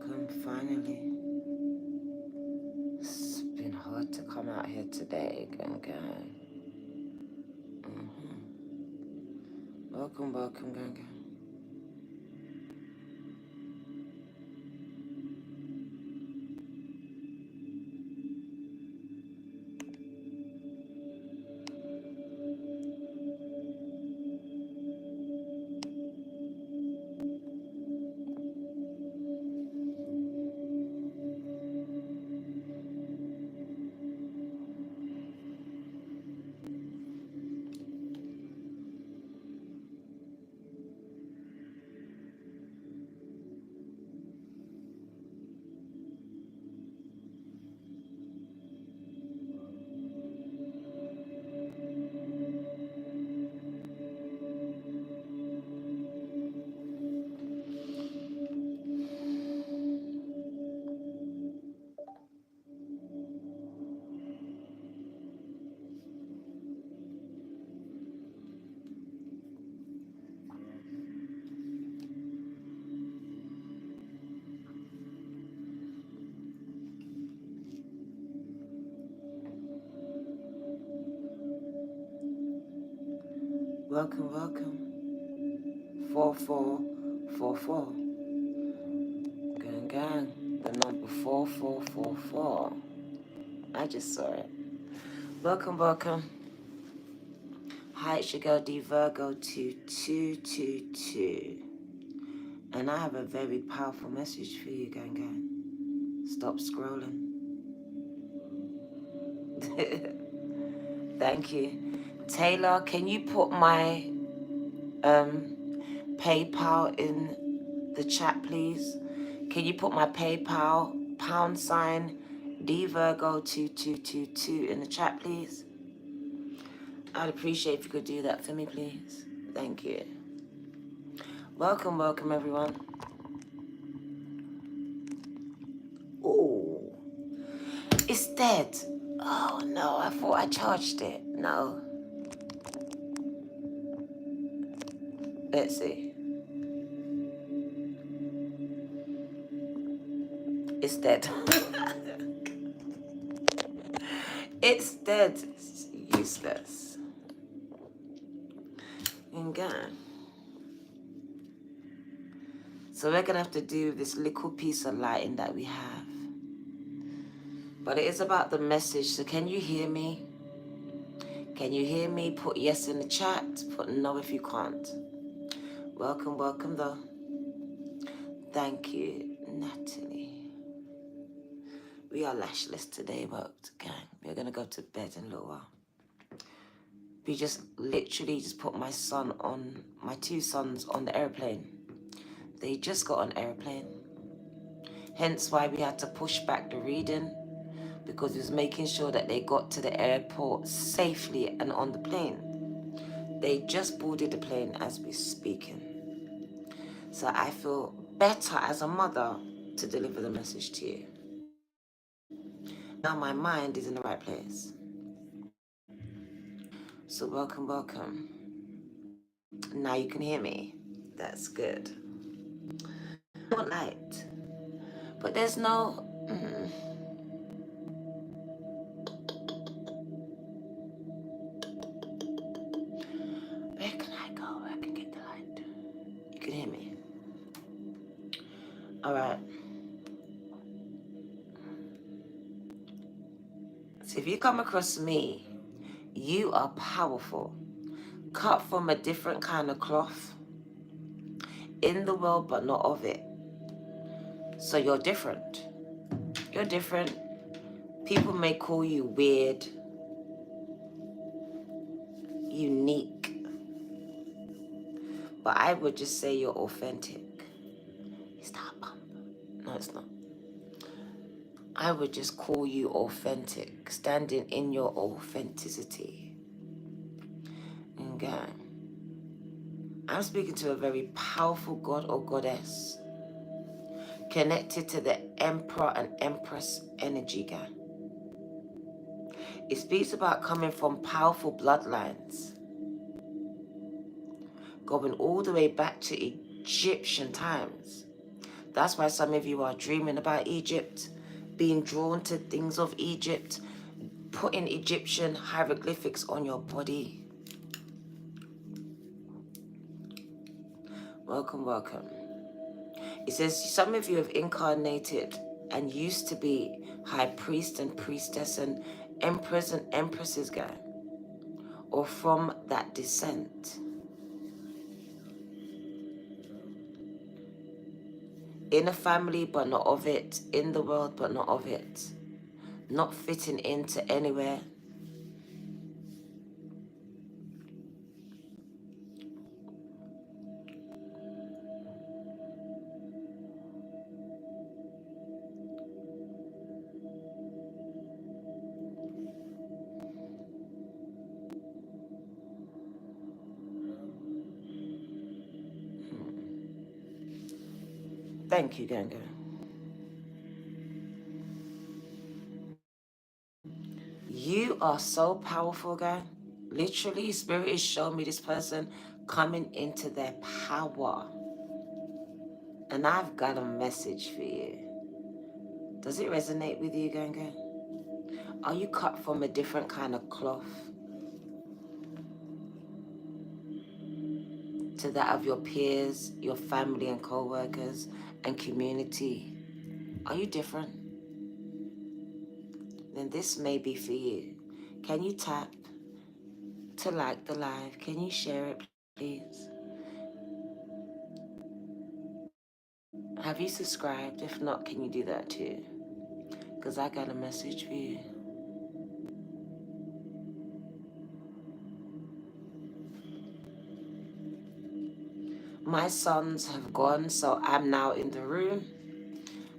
welcome. Finally. It's been hard to come out here today. Gang. Welcome, gang. Welcome. 4444. Gang. The number 4444. I just saw it. Welcome. Hi, it's your girl D Virgo 2222. And I have a very powerful message for you, gang. Stop scrolling. Thank you. Taylor, can you put my PayPal in the chat, please? Can you put my PayPal # D Virgo 2222 in the chat, please? I'd appreciate if you could do that for me, please. Thank you. Welcome, everyone. Ooh, it's dead. Oh no, I thought I charged it. No. Let's see. It's dead. It's dead. It's useless. Again. So we're gonna have to do this little piece of lighting that we have. But it is about the message. So can you hear me? Can you hear me? Put yes in the chat. Put no if you can't. Welcome though. Thank you, Natalie. We are lashless today, but gang, we're gonna go to bed in a little while. We just literally put my two sons on the airplane. They just got on airplane. Hence why we had to push back the reading, because it was making sure that they got to the airport safely and on the plane. They just boarded the plane as we're speaking. So I feel better as a mother to deliver the message to you. Now my mind is in the right place. So welcome. Now you can hear me. That's good. I want light, but there's no... Where can I go? Where I can get the light? You can hear me. All right. So if you come across me, you are powerful, cut from a different kind of cloth, in the world but not of it. So you're different. You're different. People may call you weird, unique, but I would just say you're authentic. Is that a bump? No, it's not. I would just call you authentic, standing in your authenticity. And I'm speaking to a very powerful god or goddess connected to the emperor and empress energy, gang. It speaks about coming from powerful bloodlines, going all the way back to Egyptian times, That's why some of you are dreaming about Egypt, being drawn to things of Egypt, putting Egyptian hieroglyphics on your body. Welcome, welcome. It says some of you have incarnated and used to be high priest and priestess and emperors and empresses, guy, or from that descent. In a family, but not of it. In the world, but not of it. Not fitting into anywhere. Thank you, Ganga. You are so powerful, guy. Literally, Spirit is showing me this person coming into their power. And I've got a message for you. Does it resonate with you, Ganga? Are you cut from a different kind of cloth to that of your peers, your family and co-workers and community? Are you different? Then this may be for you. Can you tap to like the live? Can you share it, please? Have you subscribed? If not, can you do that too? Because I got a message for you. My sons have gone, so I'm now in the room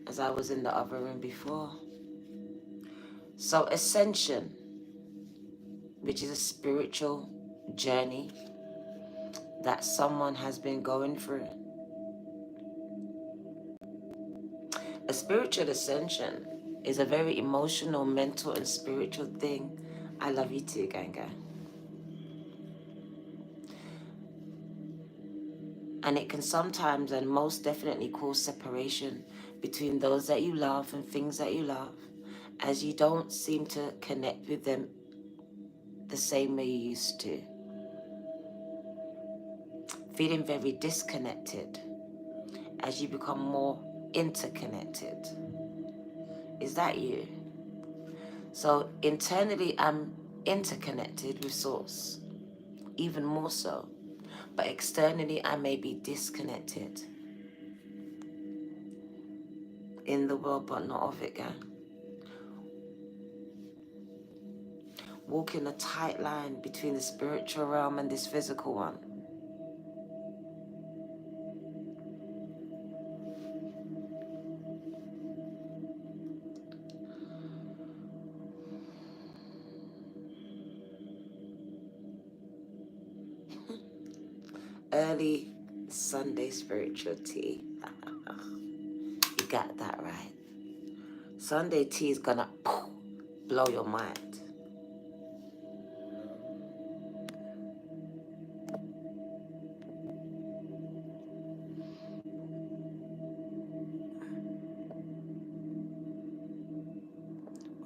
as I was in the other room before. So ascension, which is a spiritual journey that someone has been going through. A spiritual ascension is a very emotional, mental, and spiritual thing. I love you too, Ganga. And it can sometimes and most definitely cause separation between those that you love and things that you love, as you don't seem to connect with them the same way you used to. Feeling very disconnected as you become more interconnected. Is that you? So internally, I'm interconnected with Source, even more so. But externally, I may be disconnected in the world, but not of it, gang. Walking a tight line between the spiritual realm and this physical one. Early Sunday spiritual tea. You got that right. Sunday tea is gonna blow your mind.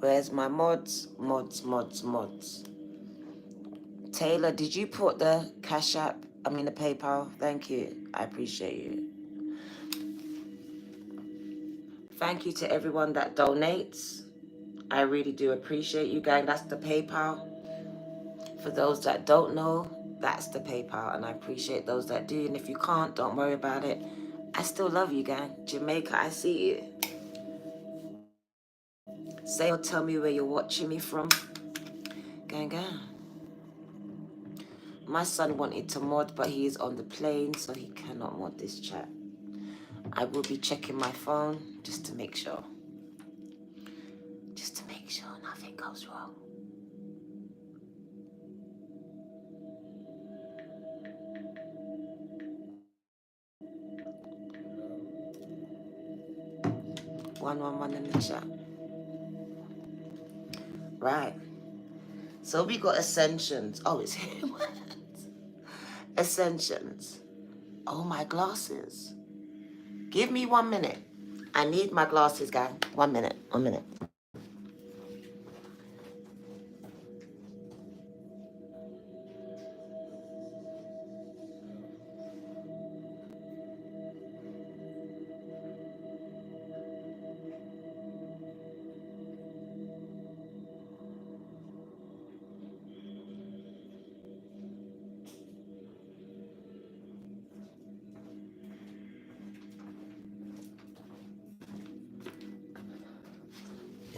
Where's my mods? Mods. Taylor, did you put the Cash App, the PayPal? Thank you. I appreciate you. Thank you to everyone that donates. I really do appreciate you guys. That's the PayPal. For those that don't know, that's the PayPal. And I appreciate those that do. And if you can't, don't worry about it. I still love you, gang. Jamaica, I see you. Say or tell me where you're watching me from. Gang. My son wanted to mod, but he is on the plane, so he cannot mod this chat. I will be checking my phone just to make sure. Just to make sure nothing goes wrong. One in the chat. Right. So we got ascensions. Oh, it's here. Ascensions. Oh, my glasses. Give me 1 minute. I need my glasses, guy. 1 minute. 1 minute.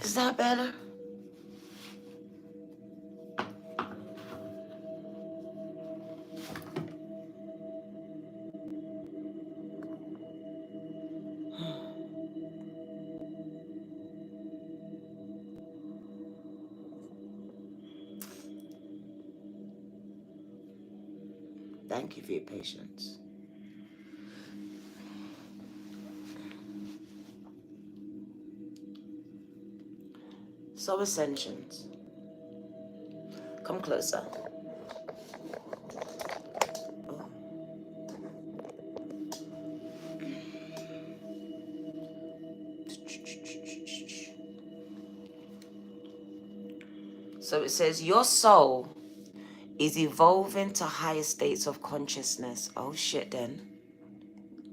Is that better? Thank you for your patience. So Ascensions, come closer. Oh. So it says your soul is evolving to higher states of consciousness. Oh shit then.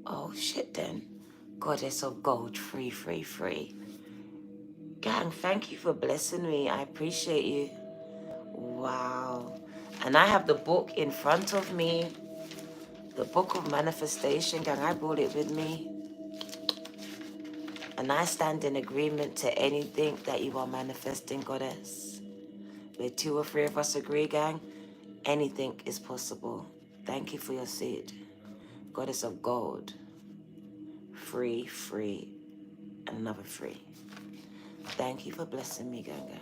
Oh shit then. Goddess of gold, free, free, free. Gang, thank you for blessing me. I appreciate you. Wow. And I have the book in front of me. The book of manifestation, gang. I brought it with me. And I stand in agreement to anything that you are manifesting, goddess. Where 2 or 3 of us agree, gang, anything is possible. Thank you for your seed. Goddess of gold. Free, free, and another free. Thank you for blessing me, Ganga.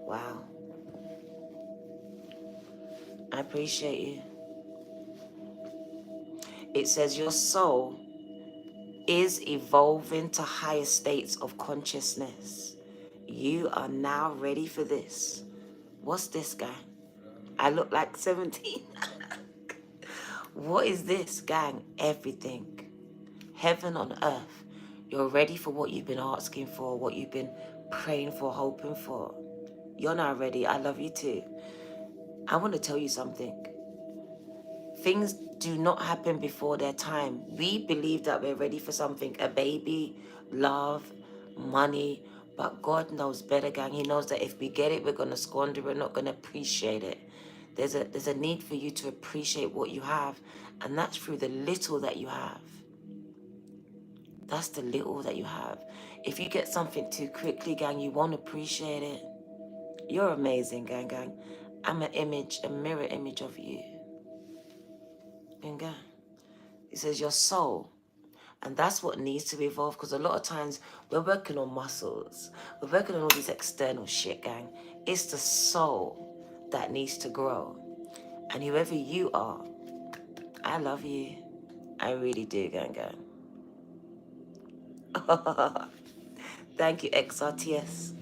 Wow. I appreciate you. It says your soul is evolving to higher states of consciousness. You are now ready for this. What's this, guy? I look like 17. What is this, gang? Everything. Heaven on earth. You're ready for what you've been asking for, what you've been praying for, hoping for. You're now ready. I love you too. I want to tell you something. Things do not happen before their time. We believe that we're ready for something, a baby, love, money, but God knows better, gang. He knows that if we get it, we're going to squander it, we're not going to appreciate it. There's a need for you to appreciate what you have, and that's through the little that you have. That's the little that you have. If you get something too quickly, gang, you won't appreciate it. You're amazing, gang. I'm an image, a mirror image of you. Gang. It says your soul. And that's what needs to evolve, because a lot of times we're working on muscles. We're working on all this external shit, gang. It's the soul that needs to grow. And whoever you are, I love you. I really do, gang. Thank you, XRTS.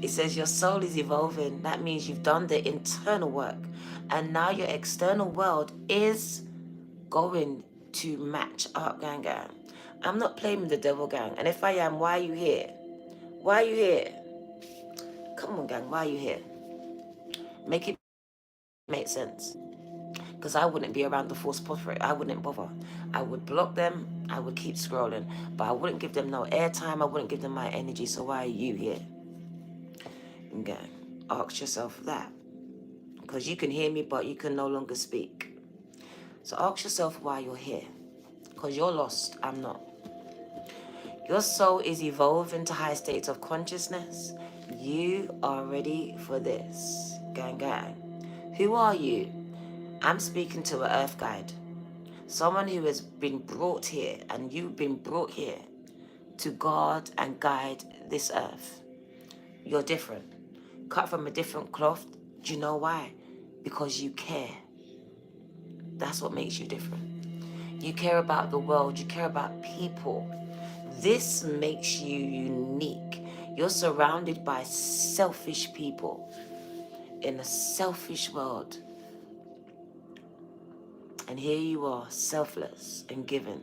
It says your soul is evolving. That means you've done the internal work. And now your external world is going to match up, gang. I'm not playing with the devil, gang. And if I am, why are you here? Why are you here? Come on, gang. Why are you here? Make it make sense. Because I wouldn't be around the force for it. I wouldn't bother. I would block them. I would keep scrolling. But I wouldn't give them no airtime. I wouldn't give them my energy. So why are you here? Gang, ask yourself that. Because you can hear me, but you can no longer speak. So ask yourself why you're here. Because you're lost. I'm not. Your soul is evolving to high states of consciousness. You are ready for this. Gang. Who are you? I'm speaking to an earth guide. Someone who has been brought here, and you've been brought here to guard and guide this earth. You're different. Cut from a different cloth. Do you know why? Because you care. That's what makes you different. You care about the world. You care about people. This makes you unique. You're surrounded by selfish people in a selfish world. And here you are, selfless and given,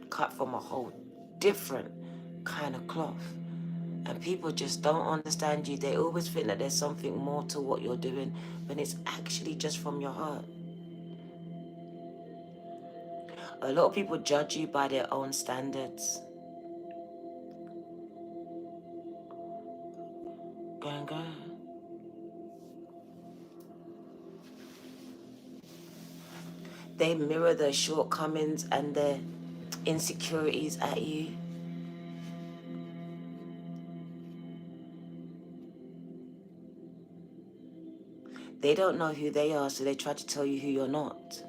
cut from a whole different kind of cloth. And people just don't understand you. They always think that there's something more to what you're doing when it's actually just from your heart. A lot of people judge you by their own standards. Go. They mirror their shortcomings and their insecurities at you. They don't know who they are, so they try to tell you who you're not.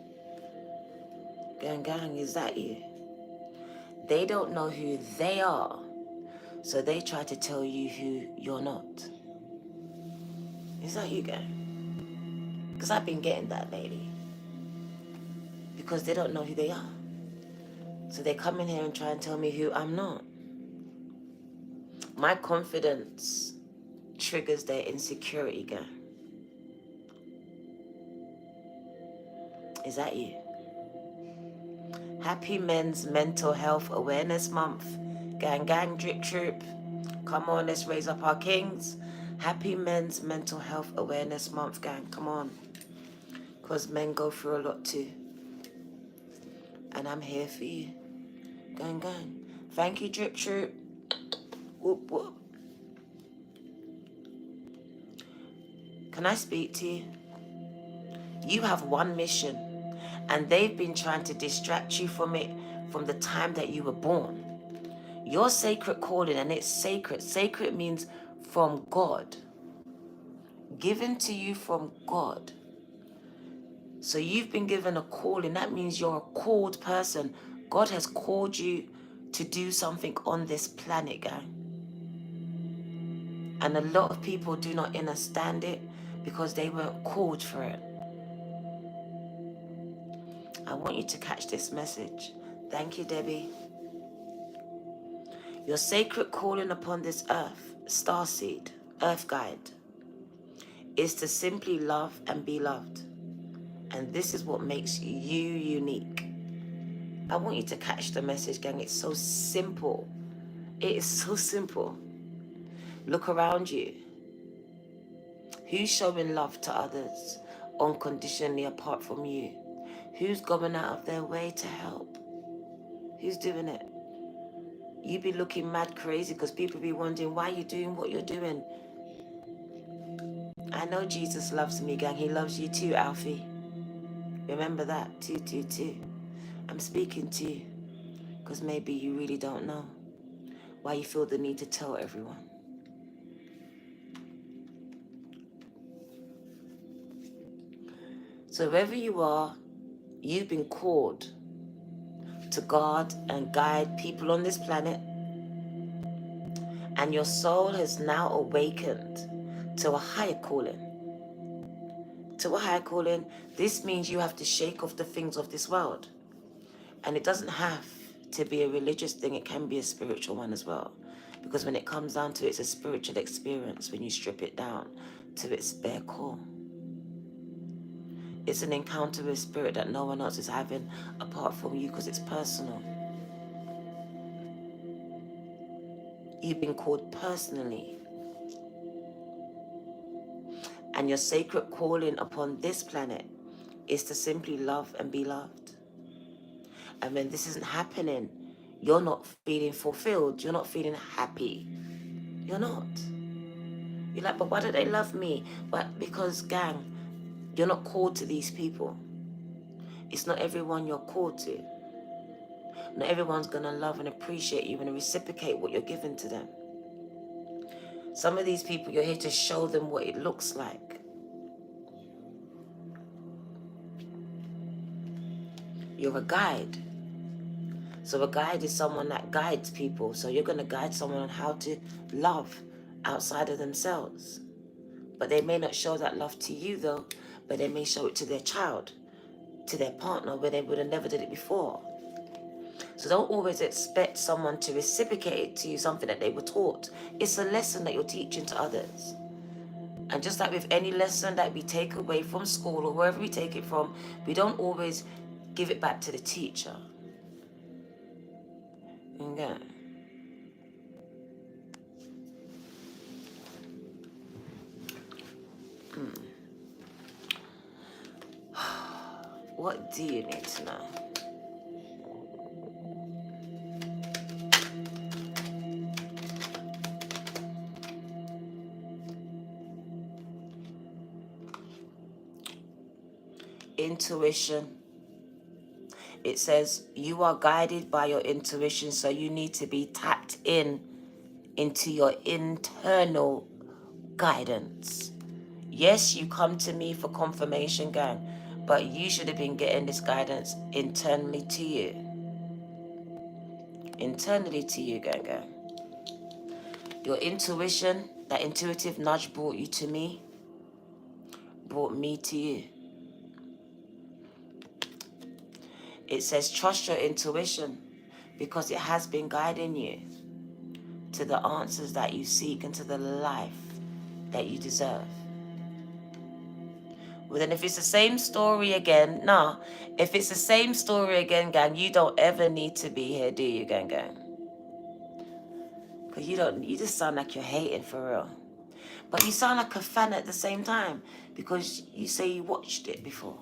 Gang, is that you? They don't know who they are, so they try to tell you who you're not. Is that you, gang? Because I've been getting that lately. Because they don't know who they are. So they come in here and try and tell me who I'm not. My confidence triggers their insecurity, gang. Is that you? Happy Men's Mental Health Awareness Month. Gang, drip troop. Come on, let's raise up our kings. Happy Men's Mental Health Awareness Month, gang. Come on. Because men go through a lot too. And I'm here for you. Gang. Thank you, drip troop. Whoop, whoop. Can I speak to you? You have one mission, and they've been trying to distract you from it from the time that you were born. Your sacred calling, and it's sacred. Sacred means from God. Given to you from God. So you've been given a calling. That means you're a called person. God has called you to do something on this planet, gang. And a lot of people do not understand it because they weren't called for it. I want you to catch this message. Thank you, Debbie. Your sacred calling upon this earth, starseed, earth guide, is to simply love and be loved. And this is what makes you unique. I want you to catch the message, gang. It's so simple. It is so simple. Look around you. Who's showing love to others unconditionally apart from you? Who's going out of their way to help? Who's doing it? You be looking mad crazy because people be wondering why you're doing what you're doing. I know Jesus loves me, gang. He loves you too, Alfie. Remember that, too. I'm speaking to you because maybe you really don't know why you feel the need to tell everyone. So wherever you are, you've been called to guard and guide people on this planet, and your soul has now awakened to a higher calling. To a higher calling, this means you have to shake off the things of this world. And it doesn't have to be a religious thing, it can be a spiritual one as well. Because when it comes down to it, it's a spiritual experience when you strip it down to its bare core. It's an encounter with spirit that no one else is having apart from you because it's personal. You've been called personally. And your sacred calling upon this planet is to simply love and be loved. And when this isn't happening, you're not feeling fulfilled. You're not feeling happy. You're not. You're like, but why do they love me? But because, gang, you're not called to these people. It's not everyone you're called to. Not everyone's going to love and appreciate you and reciprocate what you're giving to them. Some of these people, you're here to show them what it looks like. You're a guide. So a guide is someone that guides people. So you're going to guide someone on how to love outside of themselves. But they may not show that love to you though, but they may show it to their child, to their partner, where they would have never did it before. So don't always expect someone to reciprocate it to you, something that they were taught. It's a lesson that you're teaching to others. And just like with any lesson that we take away from school or wherever we take it from, we don't always give it back to the teacher. Okay. What do you need to know? Intuition. It says you are guided by your intuition, so you need to be tapped into your internal guidance. Yes, you come to me for confirmation, gang, but you should have been getting this guidance internally to you. Internally to you, gang, gang. Your intuition, that intuitive nudge brought you to me, brought me to you. It says trust your intuition because it has been guiding you to the answers that you seek and to the life that you deserve. Well, then if it's the same story again, if it's the same story again, gang, you don't ever need to be here, do you, gang? Because you just sound like you're hating for real. But you sound like a fan at the same time because you say you watched it before.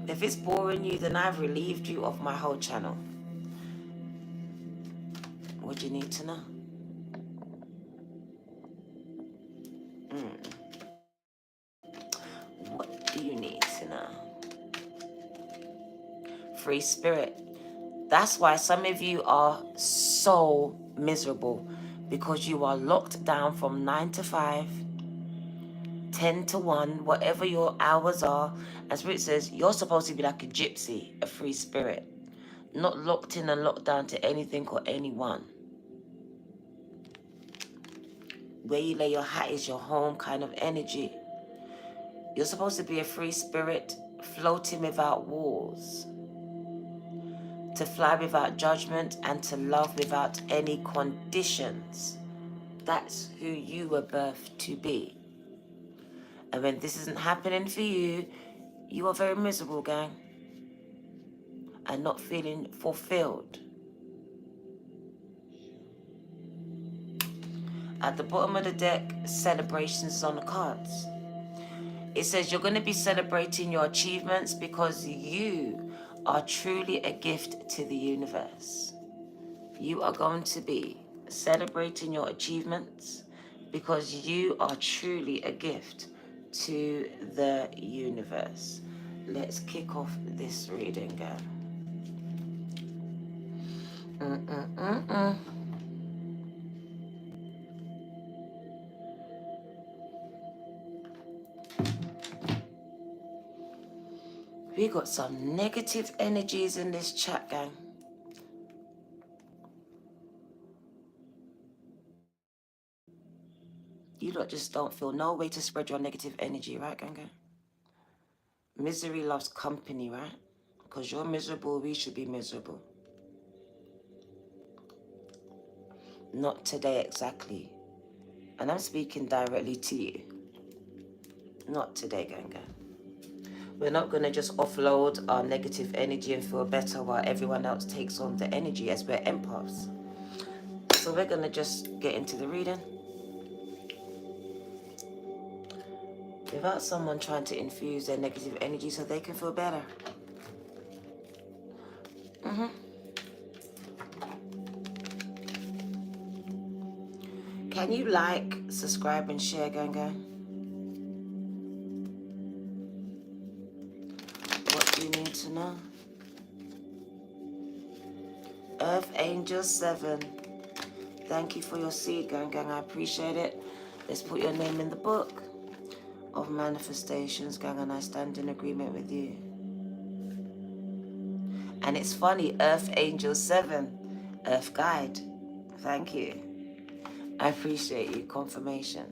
If it's boring you, then I've relieved you of my whole channel. What do you need to know? What do you need to know? Free spirit. That's why some of you are so miserable, because you are locked down from 9 to 5, 10 to 1, whatever your hours are. As Spirit says, you're supposed to be like a gypsy, a free spirit, not locked in and locked down to anything or anyone. Where you lay your hat is your home kind of energy. You're supposed to be a free spirit, floating without walls, to fly without judgment, and to love without any conditions. That's who you were birthed to be. And when this isn't happening for you, you are very miserable, gang, and not feeling fulfilled. At the bottom of the deck, celebrations is on the cards. It says you're going to be celebrating your achievements because you are truly a gift to the universe. You are going to be celebrating your achievements because you are truly a gift to the universe. Let's kick off this reading, gang. We got some negative energies in this chat, gang. You lot just don't feel no way to spread your negative energy, right, gang? Misery loves company, right? Because you're miserable, we should be miserable. Not today exactly. And I'm speaking directly to you. Not today, gang. We're not going to just offload our negative energy and feel better while everyone else takes on the energy, as we're empaths. So we're going to just get into the reading without someone trying to infuse their negative energy so they can feel better. Can you like, subscribe, and share, gang? What do you need to know? Earth Angel 7. Thank you for your seed, gang. I appreciate it. Let's put your name in the book of manifestations, gang, and I stand in agreement with you. And it's funny, Earth Angel 7, Earth Guide. Thank you. I appreciate you. Confirmation.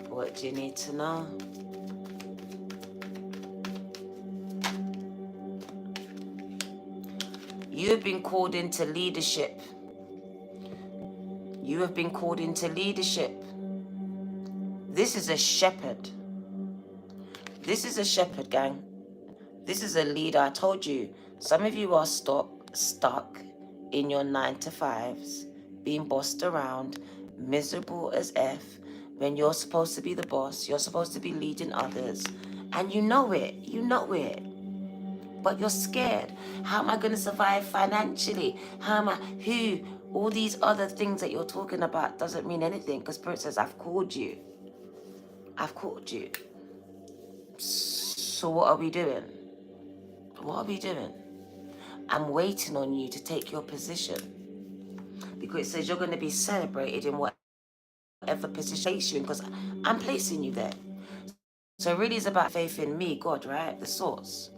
What do you need to know? You have been called into leadership. You have been called into leadership. This is a shepherd. This is a shepherd, gang. This is a leader. I told you, some of you are stuck in your 9 to 5s, being bossed around, miserable as F, when you're supposed to be the boss, you're supposed to be leading others, and you know it, but you're scared. How am I going to survive financially? All these other things that you're talking about doesn't mean anything, because Spirit says, I've called you. I've called you. So what are we doing? What are we doing? I'm waiting on you to take your position, because it says you're going to be celebrated in whatever position, because I'm placing you there. So really it's about faith in me, God, right? The source,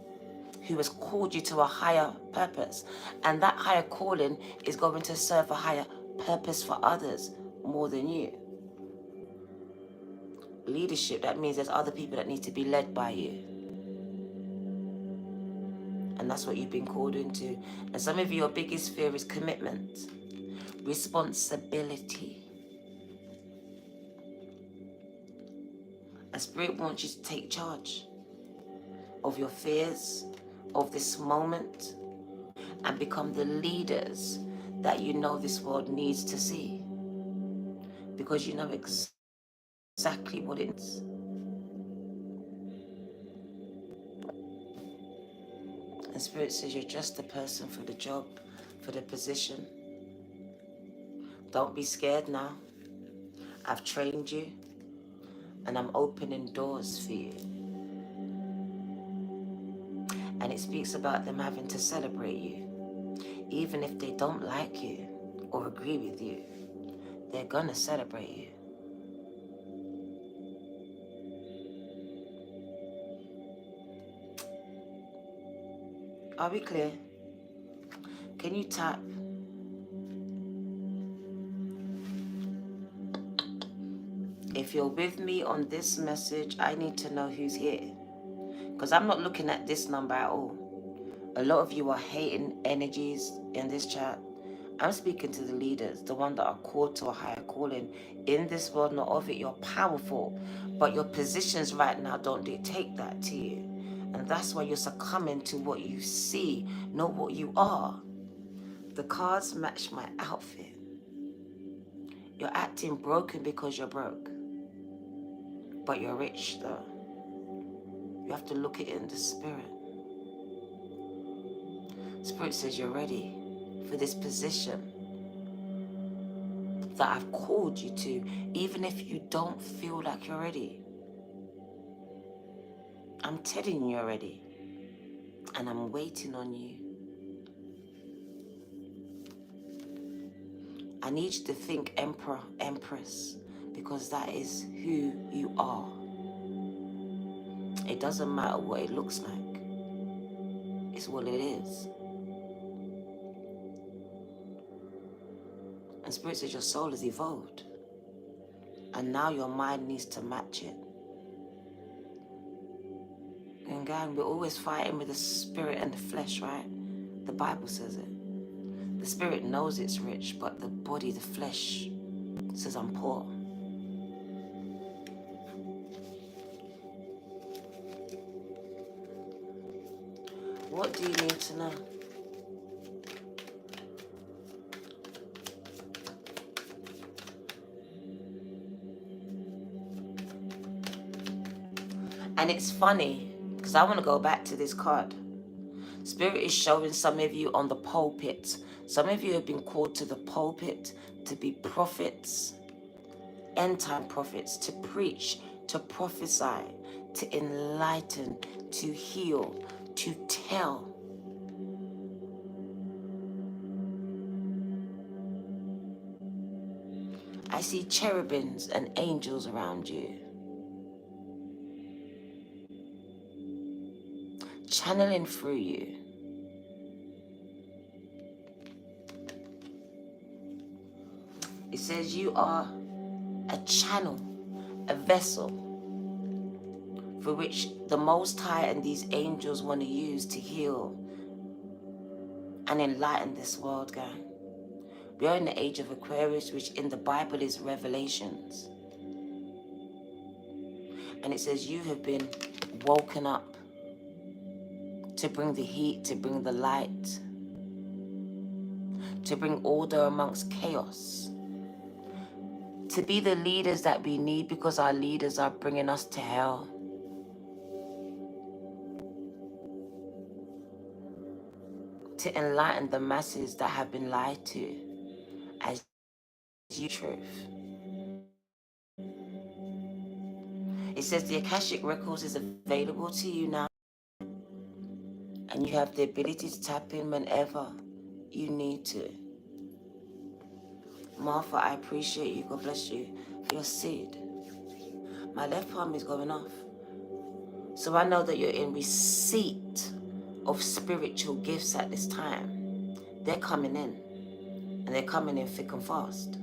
who has called you to a higher purpose. And that higher calling is going to serve a higher purpose for others more than you. Leadership, that means there's other people that need to be led by you. And that's what you've been called into. And some of your biggest fear is commitment, responsibility. And Spirit wants you to take charge of your fears, of this moment, and become the leaders that you know this world needs to see. Because you know exactly what it is. And Spirit says you're just the person for the job, for the position. Don't be scared now. I've trained you, and I'm opening doors for you. And it speaks about them having to celebrate you. Even if they don't like you or agree with you, they're gonna celebrate you. Are we clear? Can you tap? If you're with me on this message, I need to know who's here. Because I'm not looking at this number at all. A lot of you are hating energies in this chat. I'm speaking to the leaders, the ones that are called to a higher calling in this world, not of it. You're powerful, but your positions right now don't dictate that to you. And that's why you're succumbing to what you see, not what you are. The cards match my outfit. You're acting broken because you're broke, but you're rich though. You have to look at it in the spirit. Spirit says you're ready for this position that I've called you to, even if you don't feel like you're ready. I'm telling you you're ready, and I'm waiting on you. I need you to think Emperor, Empress, because that is who you are. It doesn't matter what it looks like. It's what it is. And Spirit says your soul has evolved, and now your mind needs to match it. And gang, we're always fighting with the spirit and the flesh, right? The Bible says it. The spirit knows it's rich, but the body, the flesh, says I'm poor. What do you need to know? And it's funny, because I want to go back to this card. Spirit is showing some of you on the pulpit. Some of you have been called to the pulpit to be prophets, end-time prophets, to preach, to prophesy, to enlighten, to heal, to tell. I see cherubims and angels around you, channeling through you. It says you are a channel, a vessel, for which the Most High and these angels want to use to heal and enlighten this world, gang. We are in the age of Aquarius, which in the Bible is Revelations. And it says you have been woken up to bring the heat, to bring the light, to bring order amongst chaos, to be the leaders that we need because our leaders are bringing us to hell. To enlighten the masses that have been lied to as you truth. It says the Akashic Records is available to you now, and you have the ability to tap in whenever you need to. Martha, I appreciate you. God bless you for your seed. My left palm is going off. So I know that you're in receipt of spiritual gifts at this time. They're coming in, and they're coming in thick and fast.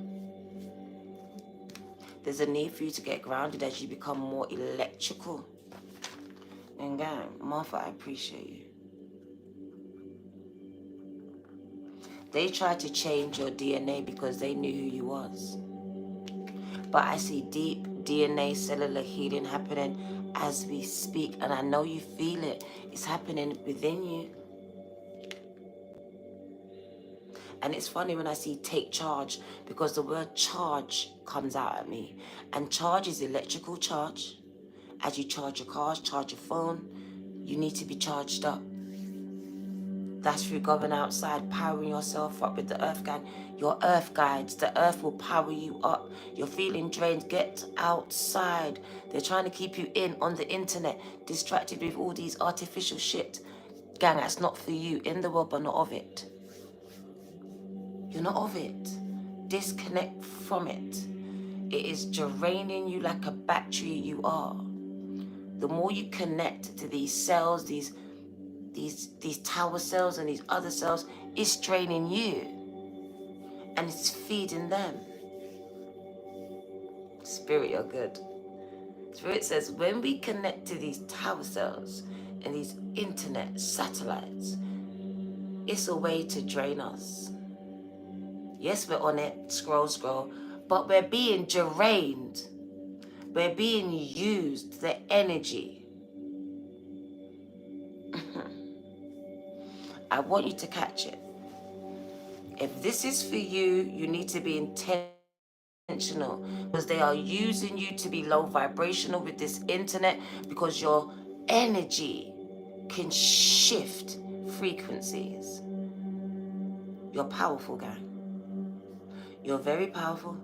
There's a need for you to get grounded as you become more electrical. And gang, Martha, I appreciate you. They tried to change your DNA because they knew who you was. But I see deep DNA cellular healing happening as we speak. And I know you feel it. It's happening within you. And it's funny when I see take charge, because the word charge comes out at me. And charge is electrical charge. As you charge your cars, charge your phone, you need to be charged up. That's through going outside, powering yourself up with the earth guide. Your earth guides, the earth will power you up. You're feeling drained, get outside. They're trying to keep you in on the internet, distracted with all these artificial shit. Gang, that's not for you. In the world, but not of it. You're not of it. Disconnect from it. It is draining you like a battery you are. The more you connect to these cells, these tower cells and these other cells, it's draining you. And it's feeding them. Spirit, you're good. Spirit says, when we connect to these tower cells and these internet satellites, it's a way to drain us. Yes, we're on it, scroll, but we're being drained. We're being used, the energy. I want you to catch it. If this is for you, you need to be intentional, because they are using you to be low vibrational with this internet, because your energy can shift frequencies. You're powerful, gang. You're very powerful.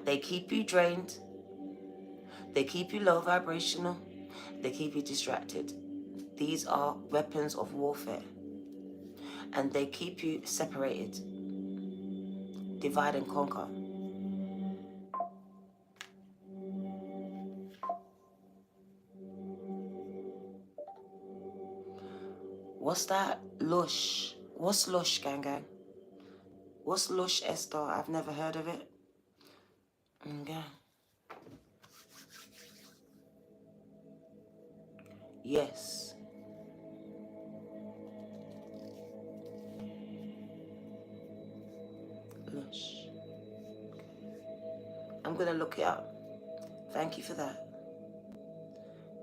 They keep you drained. They keep you low vibrational. They keep you distracted. These are weapons of warfare. And they keep you separated. Divide and conquer. What's that? Lush. What's lush, gang? What's lush, Esther? I've never heard of it. Okay. Yes. Lush. I'm going to look it up. Thank you for that.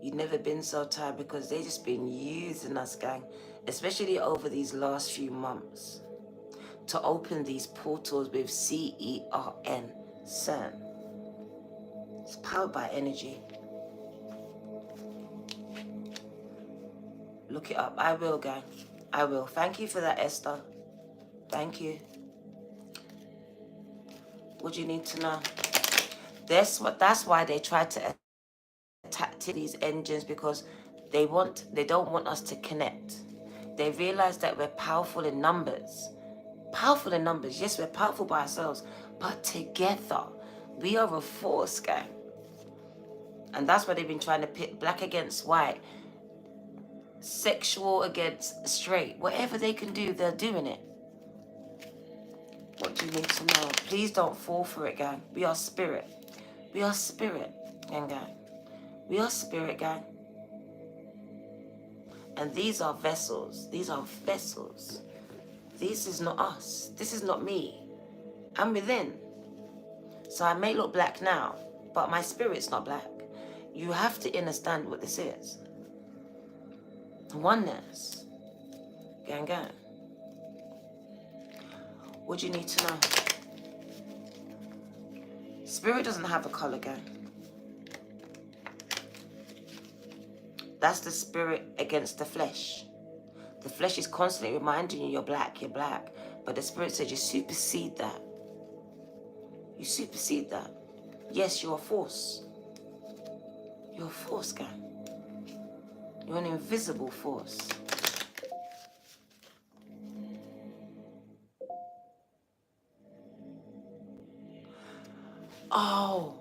You've never been so tired, because they just been using us, gang, especially over these last few months, to open these portals with CERN, CERN. It's powered by energy. Look it up. I will, gang. I will. Thank you for that, Esther. Thank you. What do you need to know? That's why they try to attack these engines, because they don't want us to connect. They realize that we're powerful in numbers. Powerful in numbers. Yes, we're powerful by ourselves, but together we are a force, gang. And that's why they've been trying to pit black against white, sexual against straight. Whatever they can do, they're doing it. What do you need to know? Please don't fall for it, gang. We are spirit. We are spirit, gang. We are spirit, gang. And these are vessels. These are vessels. This is not us. This is not me. I'm within. So I may look black now, but my spirit's not black. You have to understand what this is. Oneness. Gang, gang. What do you need to know? Spirit doesn't have a color, gang. That's the spirit against the flesh. The flesh is constantly reminding you you're black, you're black. But the spirit says you supersede that. You supersede that. Yes, you're a force. You're a force, gang. You're an invisible force. Oh.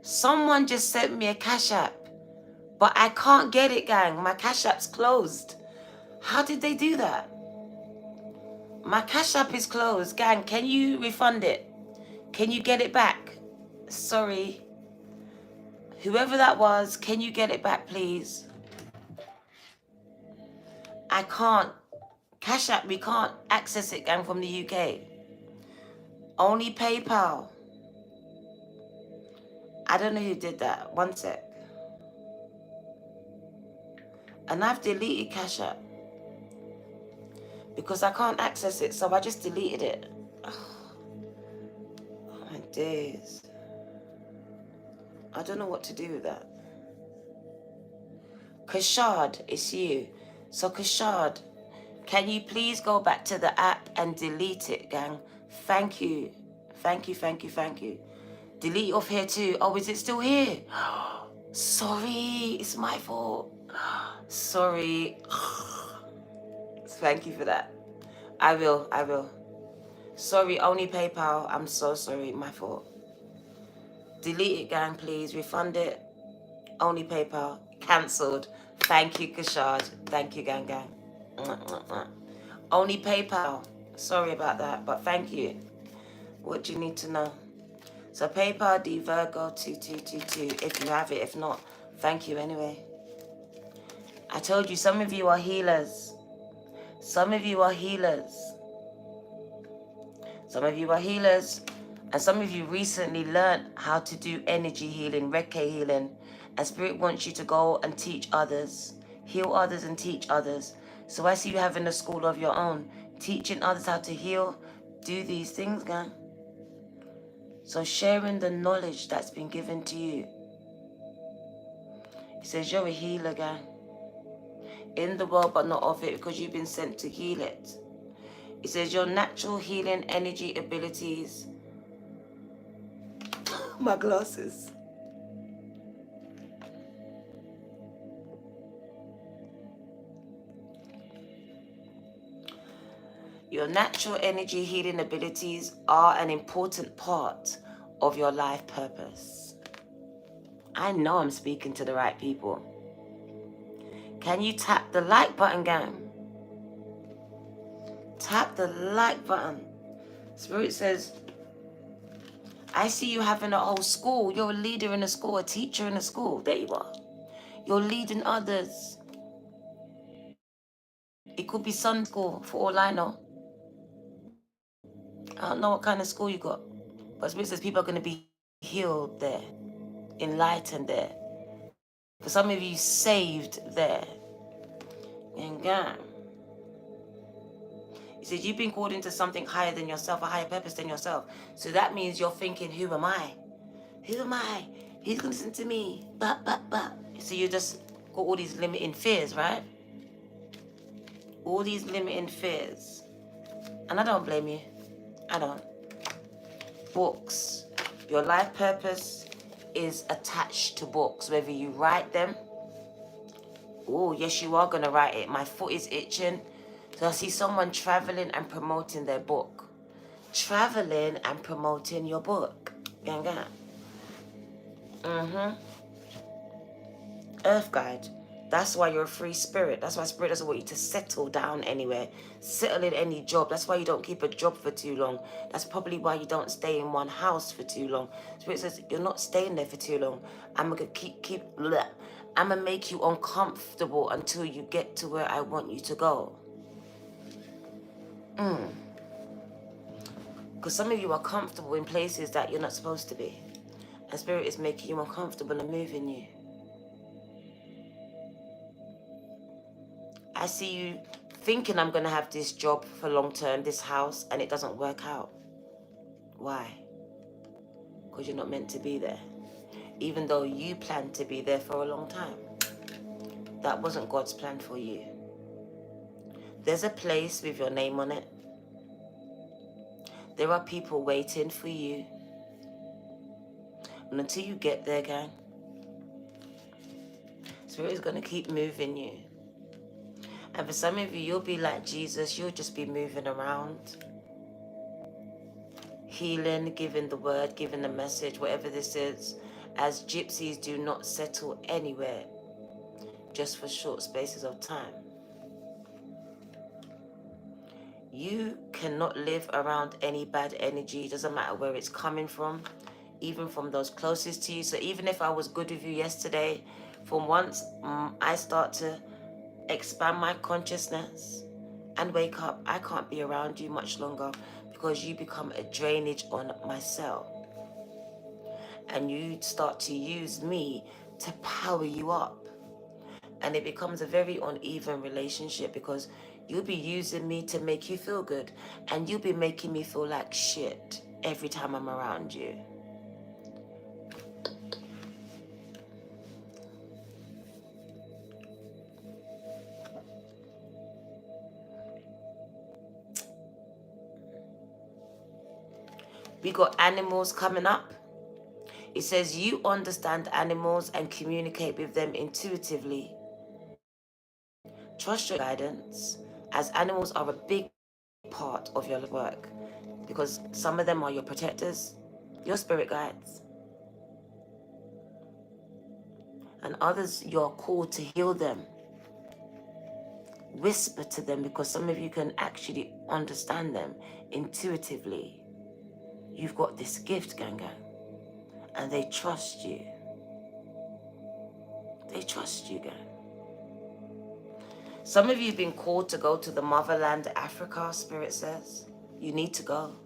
Someone just sent me a Cash App. But I can't get it, gang. My Cash App's closed. How did they do that? My Cash App is closed. Gang, can you refund it? Can you get it back? Sorry. Whoever that was, can you get it back, please? I can't. Cash App, we can't access it, gang, from the UK. Only PayPal. I don't know who did that. One sec. And I've deleted Cash App because I can't access it, so I just deleted it. Oh my days. I don't know what to do with that. Kashad, it's you. So Kashad, can you please go back to the app and delete it, gang? Thank you. Thank you, thank you, thank you. Delete off here too. Oh, is it still here? Sorry, it's my fault. Sorry. Thank you for that. I will. Sorry, only PayPal. I'm so sorry, my fault. Delete it, gang, please. Refund it. Only PayPal. Cancelled. Thank you, Kashad. Thank you, gang, gang. Only PayPal. Sorry about that, but thank you. What do you need to know? So PayPal D Virgo 2222. If you have it, if not, thank you anyway. I told you, some of you are healers. Some of you are healers. Some of you are healers. And some of you recently learned how to do energy healing, Reiki healing. And Spirit wants you to go and teach others. Heal others and teach others. So I see you having a school of your own. Teaching others how to heal. Do these things, gang. So sharing the knowledge that's been given to you. He says you're a healer, gang. In the world, but not of it, because you've been sent to heal it. It says your natural healing energy abilities. My glasses. Your natural energy healing abilities are an important part of your life purpose. I know I'm speaking to the right people. Can you tap the like button, gang? Tap the like button. Spirit says, I see you having a whole school. You're a leader in a school, a teacher in a school. There you are. You're leading others. It could be Sunday school, for all I know. I don't know what kind of school you got. But Spirit says people are going to be healed there, enlightened there. For some of you, saved there. And gang. He says you've been called into something higher than yourself, a higher purpose than yourself. So that means you're thinking, who am I? Who am I? Who's going to listen to me? So you just got all these limiting fears, right? All these limiting fears. And I don't blame you. I don't. Books. Your life purpose is attached to books, whether you write them. Oh, yes, you are going to write it. My foot is itching. So I see someone traveling and promoting their book. Traveling and promoting your book. Gang, gang. Earth guide. That's why you're a free spirit. That's why Spirit doesn't want you to settle down anywhere. Settle in any job. That's why you don't keep a job for too long. That's probably why you don't stay in one house for too long. Spirit says you're not staying there for too long. I'm gonna keep I'm going to make you uncomfortable until you get to where I want you to go. Because some of you are comfortable in places that you're not supposed to be. And Spirit is making you uncomfortable and moving you. I see you thinking I'm going to have this job for long term, this house, and it doesn't work out. Why? Because you're not meant to be there. Even though you planned to be there for a long time. That wasn't God's plan for you. There's a place with your name on it. There are people waiting for you. And until you get there, gang, Spirit is going to keep moving you. And for some of you, you'll be like Jesus. You'll just be moving around. Healing, giving the word, giving the message, whatever this is. As gypsies do not settle anywhere just for short spaces of time. You cannot live around any bad energy. It doesn't matter where it's coming from, even from those closest to you. So even if I was good with you yesterday, for once I start to expand my consciousness and wake up, I can't be around you much longer because you become a drainage on my cell. And you start to use me to power you up. And it becomes a very uneven relationship because you'll be using me to make you feel good. And you'll be making me feel like shit every time I'm around you. We got animals coming up. It says you understand animals and communicate with them intuitively. Trust your guidance, as animals are a big part of your work because some of them are your protectors, your spirit guides, and others you're called to heal them. Whisper to them because some of you can actually understand them intuitively. You've got this gift, gang, and they trust you. They trust you, gang. Some of you have been called to go to the motherland, Africa, Spirit says. You need to go.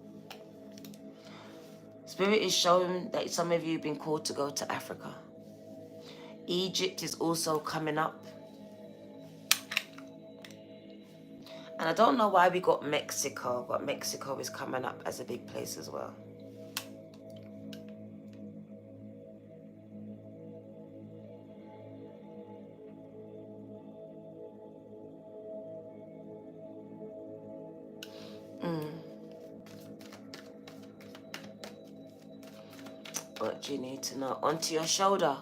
Spirit is showing that some of you have been called to go to Africa. Egypt is also coming up. And I don't know why we got Mexico, but Mexico is coming up as a big place as well. What do you need to know? Onto your shoulder.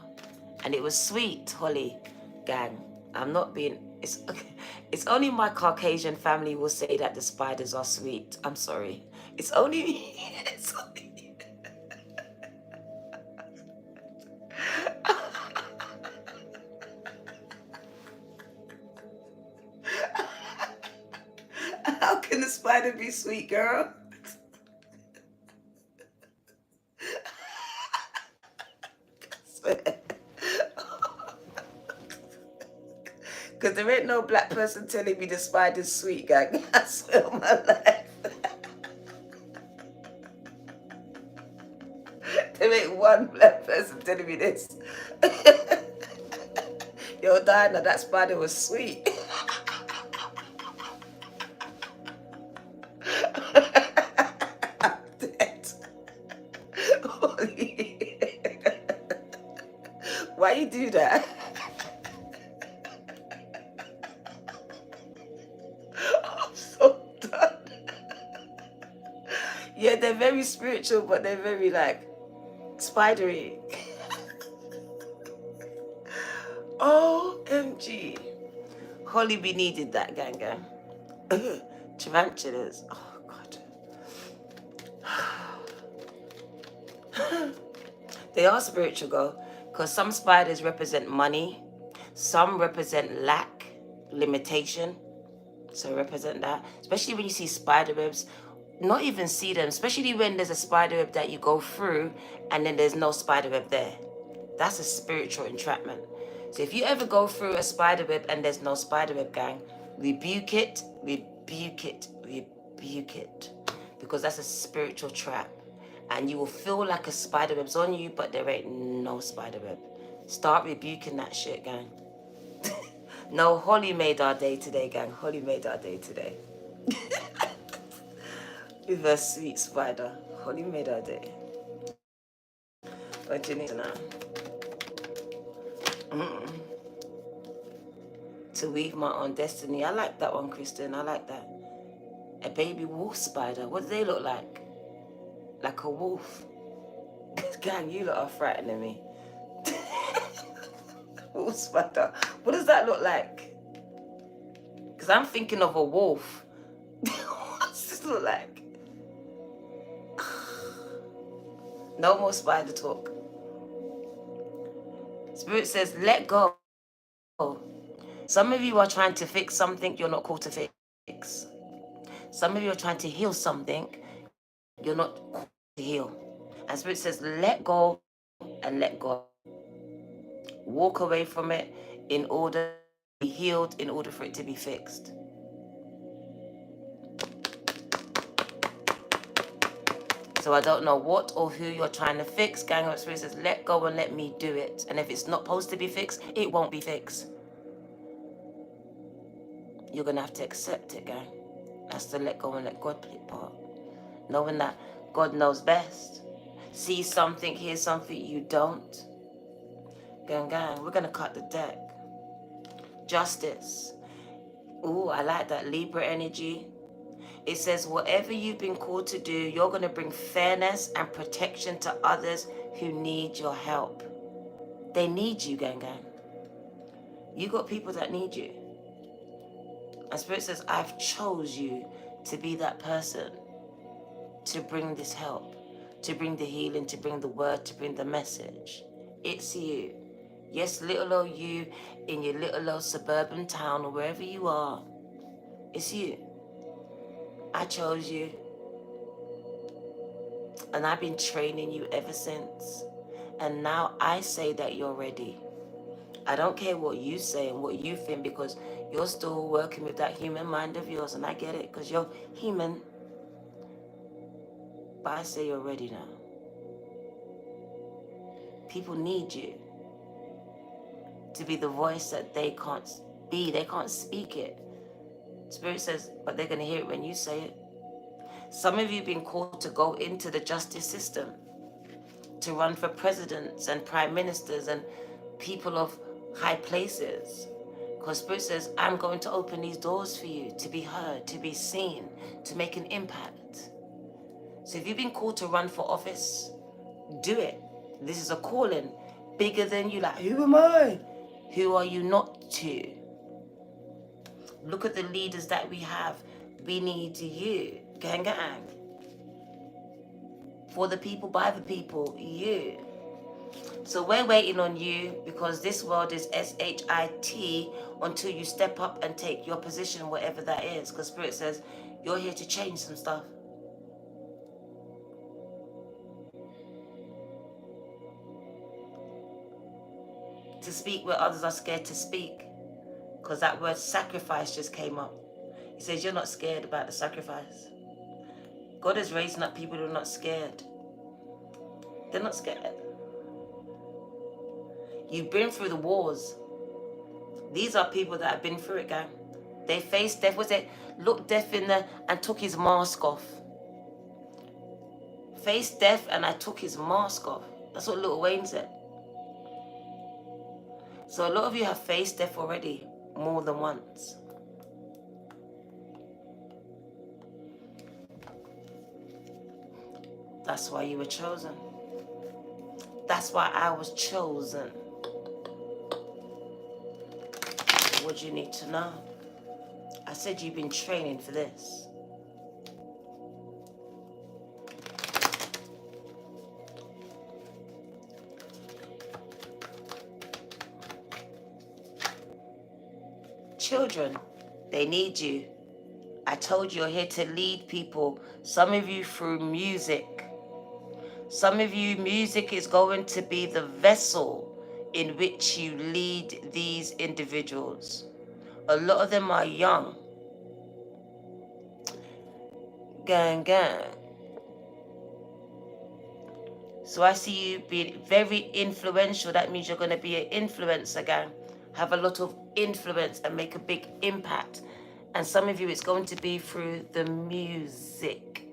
And it was sweet, Holly, gang. I'm not being... It's only my Caucasian family will say that the spiders are sweet. I'm sorry. It's only me. It's only me. How can the spider be sweet, girl? Because there ain't no black person telling me the spider's sweet, gang. I swear on my life. There ain't one black person telling me this. Yo, Diana, that spider was sweet. I'm dead. Why you do that? I'm so done. Yeah, they're very spiritual, but they're very like spidery. OMG. Holly, we needed that, gang. Tarantulas. Oh, God. They are spiritual, girl, because some spiders represent money. Some represent lack, limitation. So represent that. Especially when you see spider webs. Not even see them. Especially when there's a spider web that you go through and then there's no spider web there. That's a spiritual entrapment. So if you ever go through a spider web and there's no spider web, gang, rebuke it, rebuke it, rebuke it. Because that's a spiritual trap. And you will feel like a spider web's on you, but there ain't no spider web. Start rebuking that shit, gang. No, Holly made our day today, gang. Holly made our day today. With her sweet spider. Holly made our day. What do you need to know? To weave my own destiny. I like that one, Kristen. I like that. A baby wolf spider. What do they look like? Like a wolf. Gang, you lot are frightening me. Wolf spider. What does that look like? Because I'm thinking of a wolf. What does this look like? No more spider talk. Spirit says, let go. Some of you are trying to fix something you're not called to fix. Some of you are trying to heal something you're not called to heal. And Spirit says, let go and let go. Walk away from it in order to be healed, in order for it to be fixed. So I don't know what or who you're trying to fix. Gang of Spirit says, let go and let me do it. And if it's not supposed to be fixed, it won't be fixed. You're going to have to accept it, gang. That's the let go and let God part. Knowing that God knows best. See something, hear something you don't. Gang, we're going to cut the deck. Justice. Ooh, I like that Libra energy. It says, whatever you've been called to do, you're going to bring fairness and protection to others who need your help. They need you, gang. You got people that need you. And Spirit says, I've chose you to be that person, to bring this help, to bring the healing, to bring the word, to bring the message. It's you. Yes, little old you in your little old suburban town or wherever you are. It's you. I chose you. And I've been training you ever since. And now I say that you're ready. I don't care what you say and what you think, because you're still working with that human mind of yours. And I get it, because you're human. But I say you're ready now. People need you to be the voice that they can't be. They can't speak it. Spirit says, but they're going to hear it when you say it. Some of you have been called to go into the justice system, to run for presidents and prime ministers and people of high places. Because Spirit says, I'm going to open these doors for you to be heard, to be seen, to make an impact. So if you've been called to run for office, do it. This is a calling bigger than you. Like, who am I? Who are you not to? Look at the leaders that we have. We need you. Gang. For the people, by the people, you. So we're waiting on you, because this world is SHIT until you step up and take your position, whatever that is. Because Spirit says, you're here to change some stuff. To speak where others are scared to speak. Because that word sacrifice just came up. He says, you're not scared about the sacrifice. God is raising up people who are not scared. They're not scared. You've been through the wars. These are people that have been through it, gang. They faced death. What's it? Looked death in the and took his mask off. Faced death and I took his mask off. That's what Lil Wayne said. So a lot of you have faced death already, more than once. That's why you were chosen. That's why I was chosen. What do you need to know? I said you've been training for this. Children, they need you. I told you you're here to lead people. Some of you through music. Some of you, music is going to be the vessel in which you lead these individuals. A lot of them are young. Gang, gang. So I see you being very influential. That means you're going to be an influencer, gang. Have a lot of influence and make a big impact. And some of you, it's going to be through the music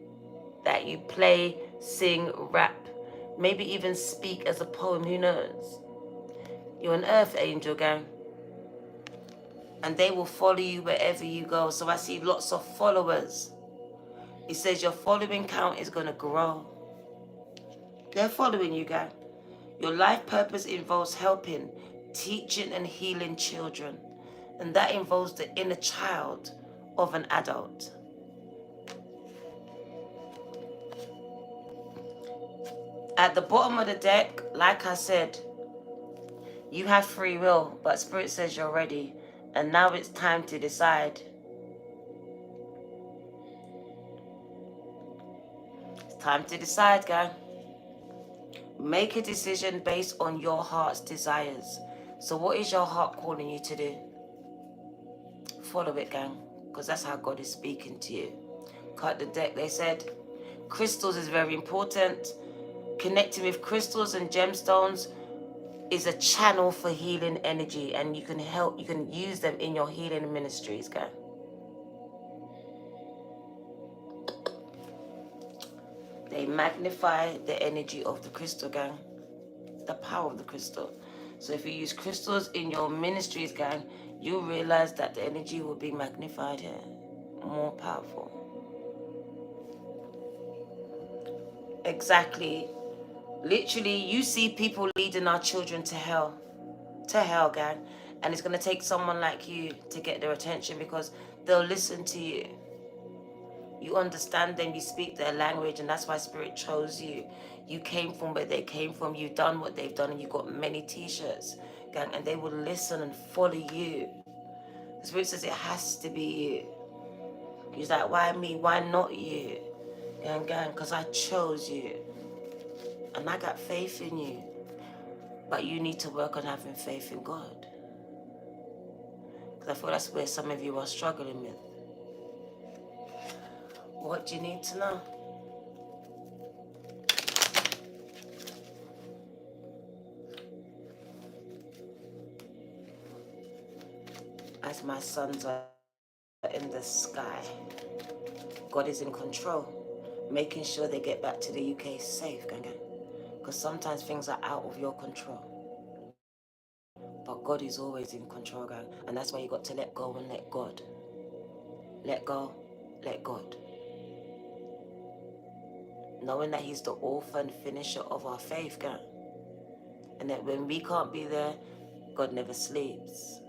that you play, sing, rap, maybe even speak as a poem. Who knows? You're an earth angel, gang. And they will follow you wherever you go. So I see lots of followers. It says your following count is going to grow. They're following you, gang. Your life purpose involves helping, teaching, and healing children. And that involves the inner child of an adult. At the bottom of the deck, like I said, you have free will, but Spirit says you're ready. And now it's time to decide. It's time to decide, gang. Make a decision based on your heart's desires. So what is your heart calling you to do? Follow it, gang, because that's how God is speaking to you. Cut the deck. They said crystals is very important. Connecting with crystals and gemstones is a channel for healing energy, and you can use them in your healing ministries, gang. They magnify the energy of the crystal, gang. The power of the crystal. So if you use crystals in your ministries, gang, you'll realize that the energy will be magnified here. More powerful. Exactly. Literally, you see people leading our children to hell. To hell, gang. And it's going to take someone like you to get their attention, because they'll listen to you. You understand them, you speak their language, and that's why Spirit chose you. You came from where they came from, you've done what they've done, and you've got many t-shirts, gang, and they will listen and follow you. The Spirit says it has to be you. He's like, why me? Why not you? Gang, gang, because I chose you. And I got faith in you. But you need to work on having faith in God. Because I feel that's where some of you are struggling with. What do you need to know? As my sons are in the sky, God is in control, making sure they get back to the UK safe, gang. Because sometimes things are out of your control. But God is always in control, gang. And that's why you got to let go and let God. Let go, let God. Knowing that He's the author and finisher of our faith, gang. And that when we can't be there, God never sleeps.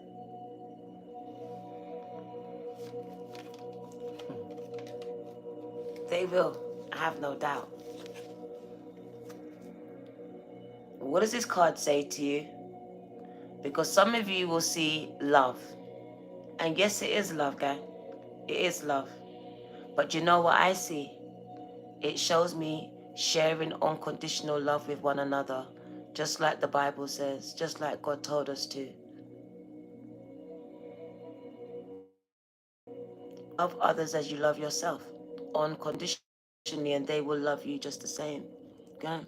They will, I have no doubt. What does this card say to you? Because some of you will see love. And yes, it is love, gang. It is love. But you know what I see? It shows me sharing unconditional love with one another, just like the Bible says, just like God told us to. Love others as you love yourself, unconditionally, and they will love you just the same. Okay?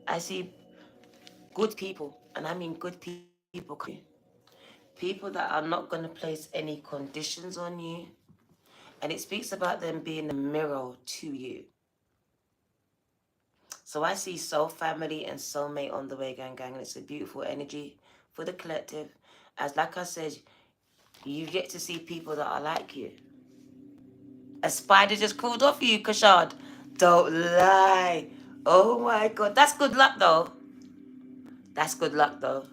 I see good people, and I mean good people. People that are not going to place any conditions on you. And it speaks about them being a mirror to you. So I see soul family and soulmate on the way, gang, gang. And it's a beautiful energy for the collective. As like I said, you get to see people that are like you. A spider just crawled off you, Kashad. Don't lie. Oh my God. That's good luck, though. That's good luck, though.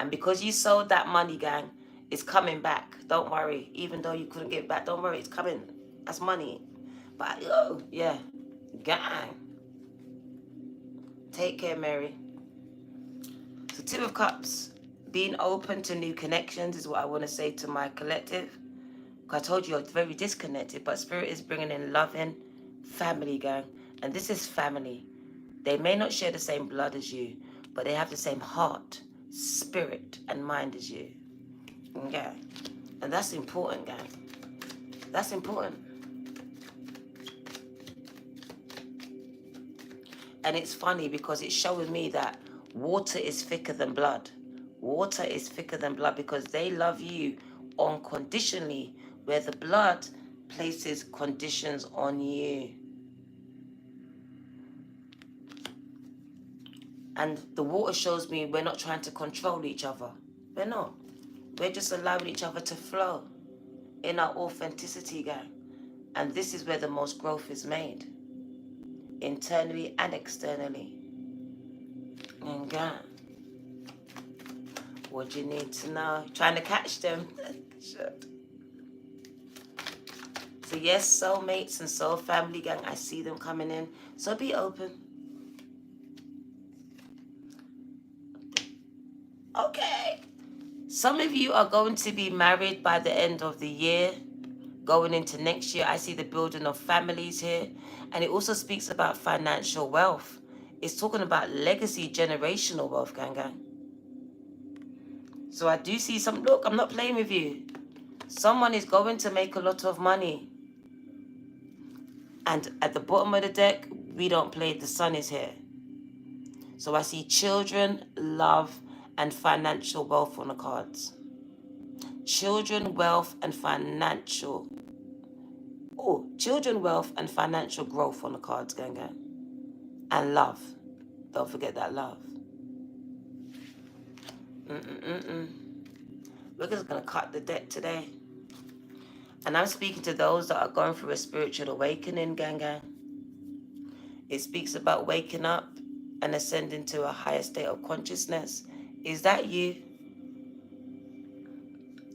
And because you sold that money, gang, it's coming back. Don't worry. Even though you couldn't get it back, don't worry. It's coming. That's money. But, oh, yeah. Gang. Take care, Mary. So, Two of Cups. Being open to new connections is what I want to say to my collective. I told you you're very disconnected, but Spirit is bringing in loving family, gang. And this is family. They may not share the same blood as you, but they have the same heart, spirit, and mind as you. Okay? And that's important, gang. That's important. And it's funny because it's showing me that water is thicker than blood. Water is thicker than blood because they love you unconditionally, where the blood places conditions on you. And the water shows me we're not trying to control each other. We're not. We're just allowing each other to flow in our authenticity, gang. And this is where the most growth is made, internally and externally. And gang, what you need to know? Trying to catch them. Shit. So yes, soulmates and soul family, gang, I see them coming in. So be open. Okay. Some of you are going to be married by the end of the year. Going into next year, I see the building of families here. And it also speaks about financial wealth. It's talking about legacy, generational wealth, gang, gang. So I do see some, look, I'm not playing with you. Someone is going to make a lot of money. And at the bottom of the deck, we don't play, the sun is here. So I see children, love, and financial wealth on the cards. Children, wealth, and financial. Oh, children, wealth, and financial growth on the cards, gang, gang. And love. Don't forget that love. We're just going to cut the deck today. And I'm speaking to those that are going through a spiritual awakening, gang, gang. It speaks about waking up and ascending to a higher state of consciousness. Is that you?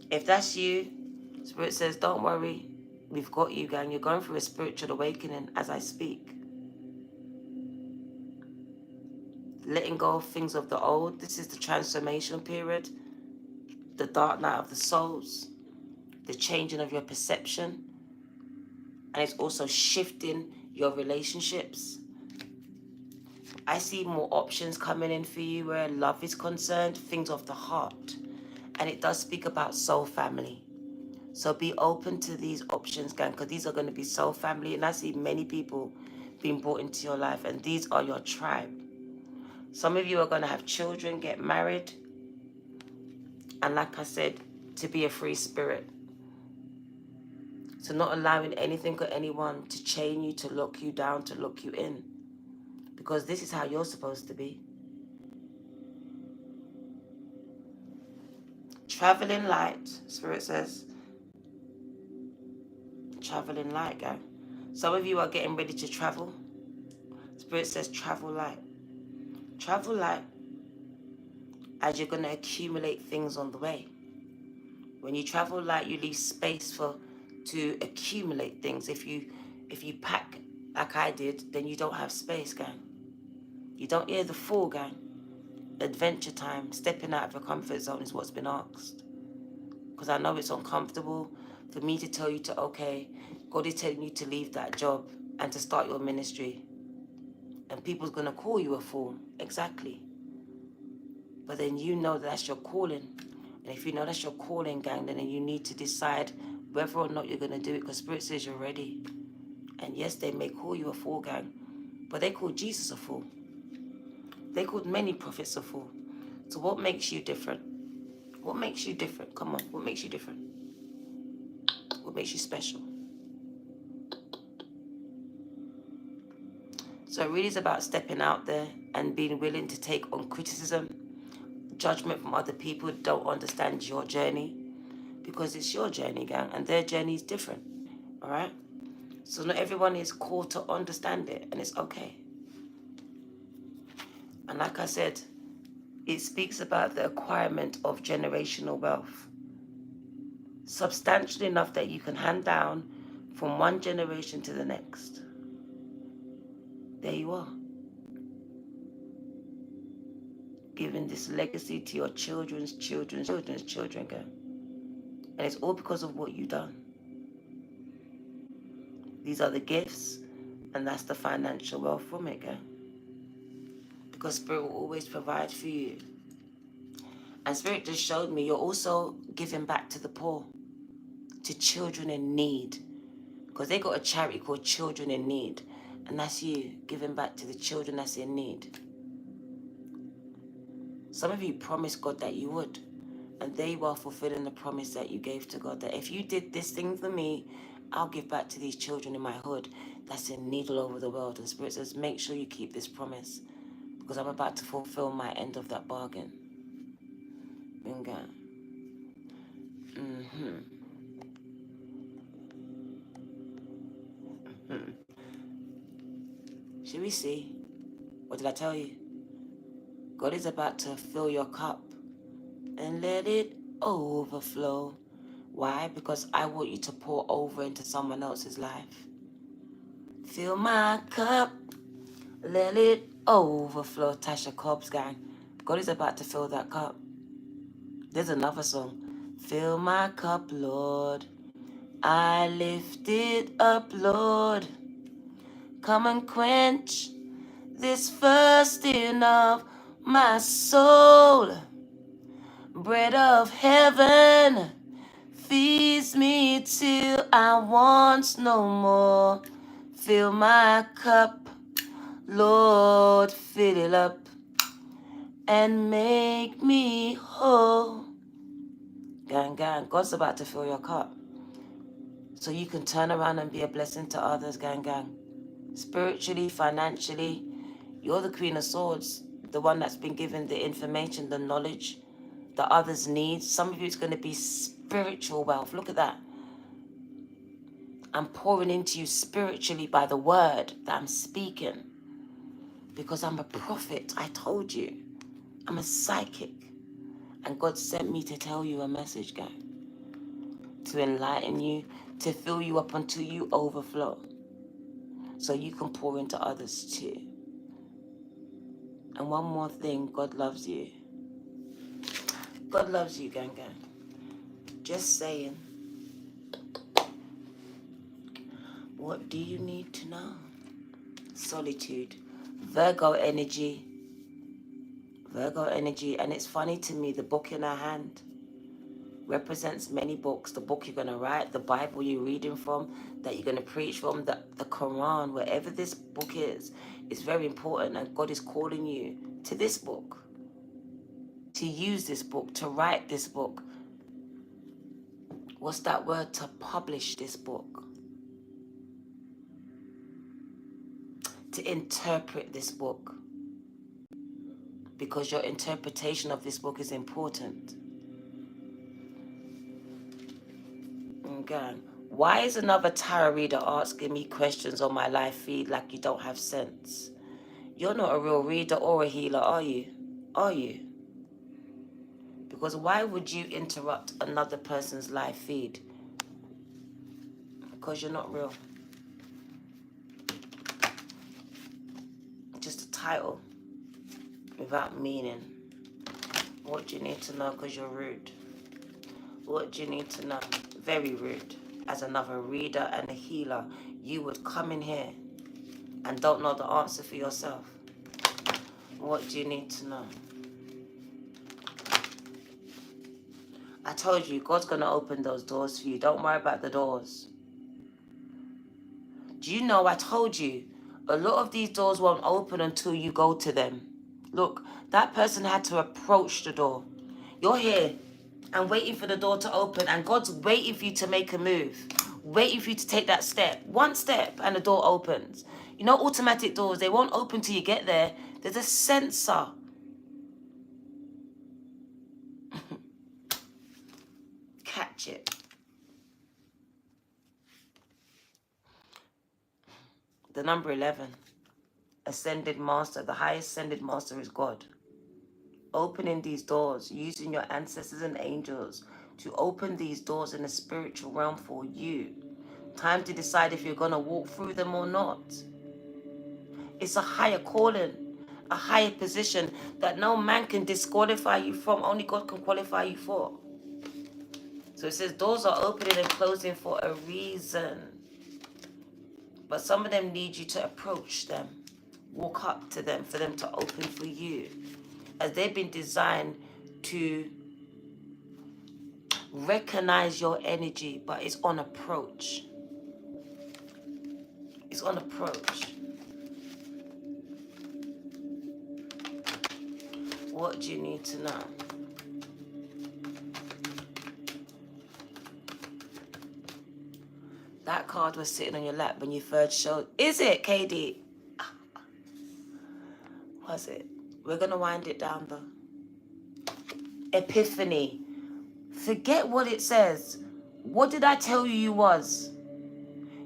If that's you, Spirit says, don't worry. We've got you, gang. You're going through a spiritual awakening as I speak. Letting go of things of the old. This is the transformation period. The dark night of the souls. The changing of your perception. And it's also shifting your relationships. I see more options coming in for you where love is concerned, things of the heart. And it does speak about soul family. So be open to these options, gang, because these are going to be soul family. And I see many people being brought into your life, and these are your tribe. Some of you are going to have children, get married. And like I said, to be a free spirit. So not allowing anything or anyone to chain you, to lock you down, to lock you in. Because this is how you're supposed to be. Traveling light, Spirit says. Traveling light, gang. Some of you are getting ready to travel. Spirit says travel light. Travel light as you're going to accumulate things on the way. When you travel light, you leave space to accumulate things. If you pack like I did, then you don't have space, gang. You don't hear the full, gang. Adventure time, stepping out of your comfort zone is what's been asked. Because I know it's uncomfortable for me to tell you to, okay, God is telling you to leave that job and to start your ministry. And people's going to call you a fool. Exactly. But then you know that's your calling. And if you know that's your calling, gang, then you need to decide whether or not you're going to do it, because Spirit says you're ready. And yes, they may call you a fool, gang, but they called Jesus a fool. They called many prophets a fool. So what makes you different? What makes you different? Come on, what makes you different? What makes you special? So it really is about stepping out there and being willing to take on criticism, judgment from other people who don't understand your journey, because it's your journey, gang, and their journey is different, all right? So not everyone is called to understand it, and it's okay. And like I said, it speaks about the acquirement of generational wealth. Substantial enough that you can hand down from one generation to the next. There you are. Giving this legacy to your children's children's children's children, girl. And it's all because of what you've done. These are the gifts, and that's the financial wealth from it, girl. because Spirit will always provide for you. And Spirit just showed me you're also giving back to the poor, to children in need. Because they got a charity called Children in Need. And that's you giving back to the children that's in need. Some of you promised God that you would. And they were fulfilling the promise that you gave to God. That if you did this thing for me, I'll give back to these children in my hood that's in need all over the world. And Spirit says, make sure you keep this promise. Because I'm about to fulfill my end of that bargain. Okay. Should we see? What did I tell you? God is about to fill your cup and let it overflow. Why? Because I want you to pour over into someone else's life. Fill my cup, let it overflow. Tasha Cobbs gang. God is about to fill that cup. There's another song. Fill my cup, Lord. I lift it up, Lord. Come and quench this thirsting of my soul. Bread of heaven, feeds me till I want no more. Fill my cup, Lord, fill it up and make me whole. Gang, gang, God's about to fill your cup so you can turn around and be a blessing to others, gang, gang. Spiritually, financially, you're the Queen of Swords, the one that's been given the information, the knowledge that others need. Some of you, it's going to be spiritual wealth. Look at that. I'm pouring into you spiritually by the word that I'm speaking. Because I'm a prophet, I told you. I'm a psychic. And God sent me to tell you a message, guy. To enlighten you, to fill you up until you overflow. So you can pour into others too. And one more thing, God loves you. God loves you, gang, gang. Just saying. What do you need to know? Solitude. Virgo energy. Virgo energy. And it's funny to me, the book in our hand represents many books. The book you're going to write, the Bible you're reading from, that you're going to preach from, the Quran, wherever this book is very important. And God is calling you to this book, to use this book, to write this book. What's that word? To publish this book. To interpret this book. Because your interpretation of this book is important. Okay. Why is another tarot reader asking me questions on my live feed like you don't have sense? You're not a real reader or a healer, are you? Are you? Because why would you interrupt another person's live feed? Because you're not real. Just a title without meaning. What do you need to know? Because you're rude. What do you need to know? Very rude. As another reader and a healer, you would come in here and don't know the answer for yourself. What do you need to know? I told you, God's going to open those doors for you. Don't worry about the doors. Do you know, I told you, a lot of these doors won't open until you go to them. Look, that person had to approach the door. You're here and waiting for the door to open, and God's waiting for you to make a move. Waiting for you to take that step. One step and the door opens. You know, automatic doors, they won't open till you get there. There's a sensor. Catch it. The number 11. Ascended Master. The highest ascended Master is God. Opening these doors, using your ancestors and angels to open these doors in the spiritual realm for you. Time to decide if you're going to walk through them or not. It's a higher calling, a higher position that no man can disqualify you from, only God can qualify you for. So it says doors are opening and closing for a reason. But some of them need you to approach them. walk up to them, for them to open for you. As they've been designed to recognize your energy, but it's on approach. It's on approach. What do you need to know? That card was sitting on your lap when you first showed. Is it, KD? Was it? We're going to wind it down though. Epiphany. Forget what it says. What did I tell you you was?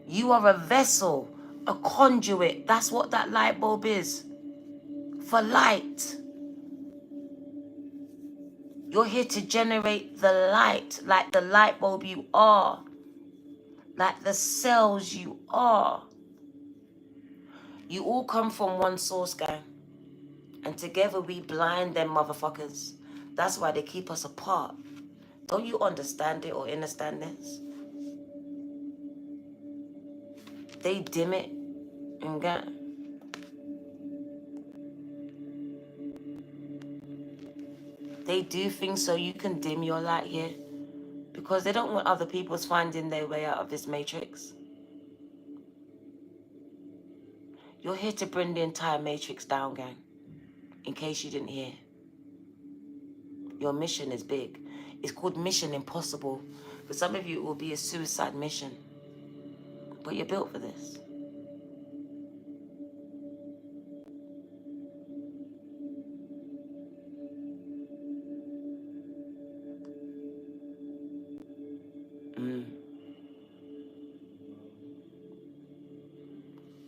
You are a vessel, a conduit. That's what that light bulb is. For light. You're here to generate the light, like the light bulb you are. Like the cells you are. You all come from one source, gang. And together we blind them motherfuckers. That's why they keep us apart. Don't you understand it or understand this? They dim it. Okay? They do things so you can dim your light here. Because they don't want other people's finding their way out of this matrix. You're here to bring the entire matrix down, gang. In case you didn't hear. Your mission is big. It's called Mission Impossible. For some of you, it will be a suicide mission. But you're built for this.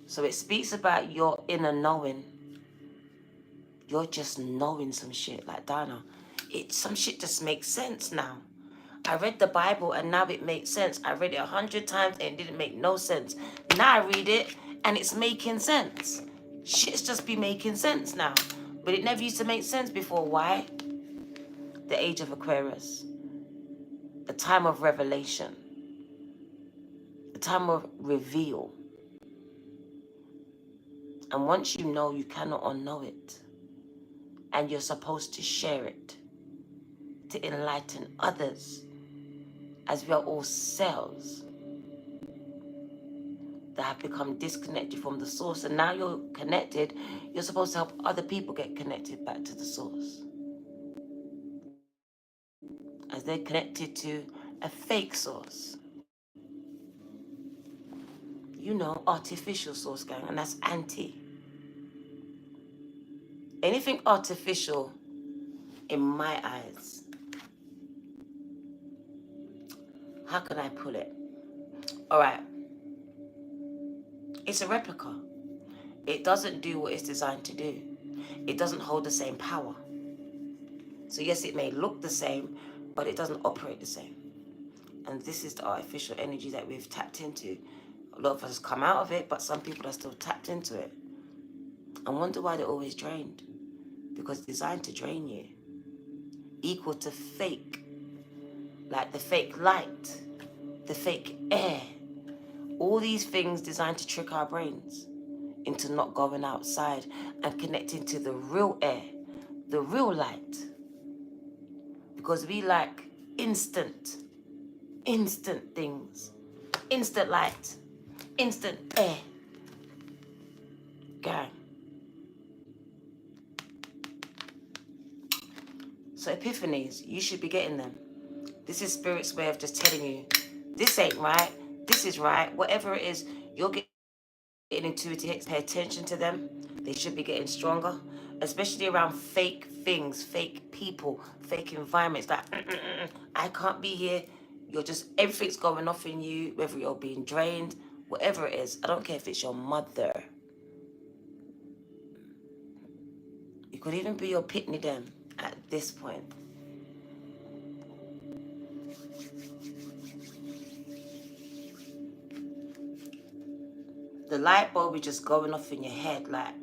So it speaks about your inner knowing. You're just knowing some shit, like Dana. Some shit just makes sense now. I read the Bible and now it makes sense. I read it 100 times and it didn't make no sense. Now I read it and it's making sense. Shit's just be making sense now. But it never used to make sense before. Why? The age of Aquarius. The time of revelation. The time of reveal. And once you know, you cannot unknow it. And you're supposed to share it. To enlighten others. As we are all cells that have become disconnected from the source. And now you're connected. You're supposed to help other people get connected back to the source. As they're connected to a fake source. You know, artificial source, gang. And that's anti. Anything artificial, in my eyes, how can I pull it? All right. It's a replica. It doesn't do what it's designed to do. It doesn't hold the same power. So yes, it may look the same, but it doesn't operate the same. And this is the artificial energy that we've tapped into. A lot of us come out of it, but some people are still tapped into it. I wonder why they're always drained. Because it's designed to drain you. Equal to fake. Like the fake light. The fake air. All these things designed to trick our brains into not going outside and connecting to the real air. The real light. Because we like instant things. Instant light. Instant air. Gang. So epiphanies, you should be getting them. This is Spirit's way of just telling you, this ain't right, this is right, whatever it is, you're getting intuitive, pay attention to them. They should be getting stronger, especially around fake things, fake people, fake environments. Like, I can't be here. You're just, everything's going off in you, whether you're being drained, whatever it is. I don't care if it's your mother. It could even be your pitney them at this point. The light bulb is just going off in your head. Like,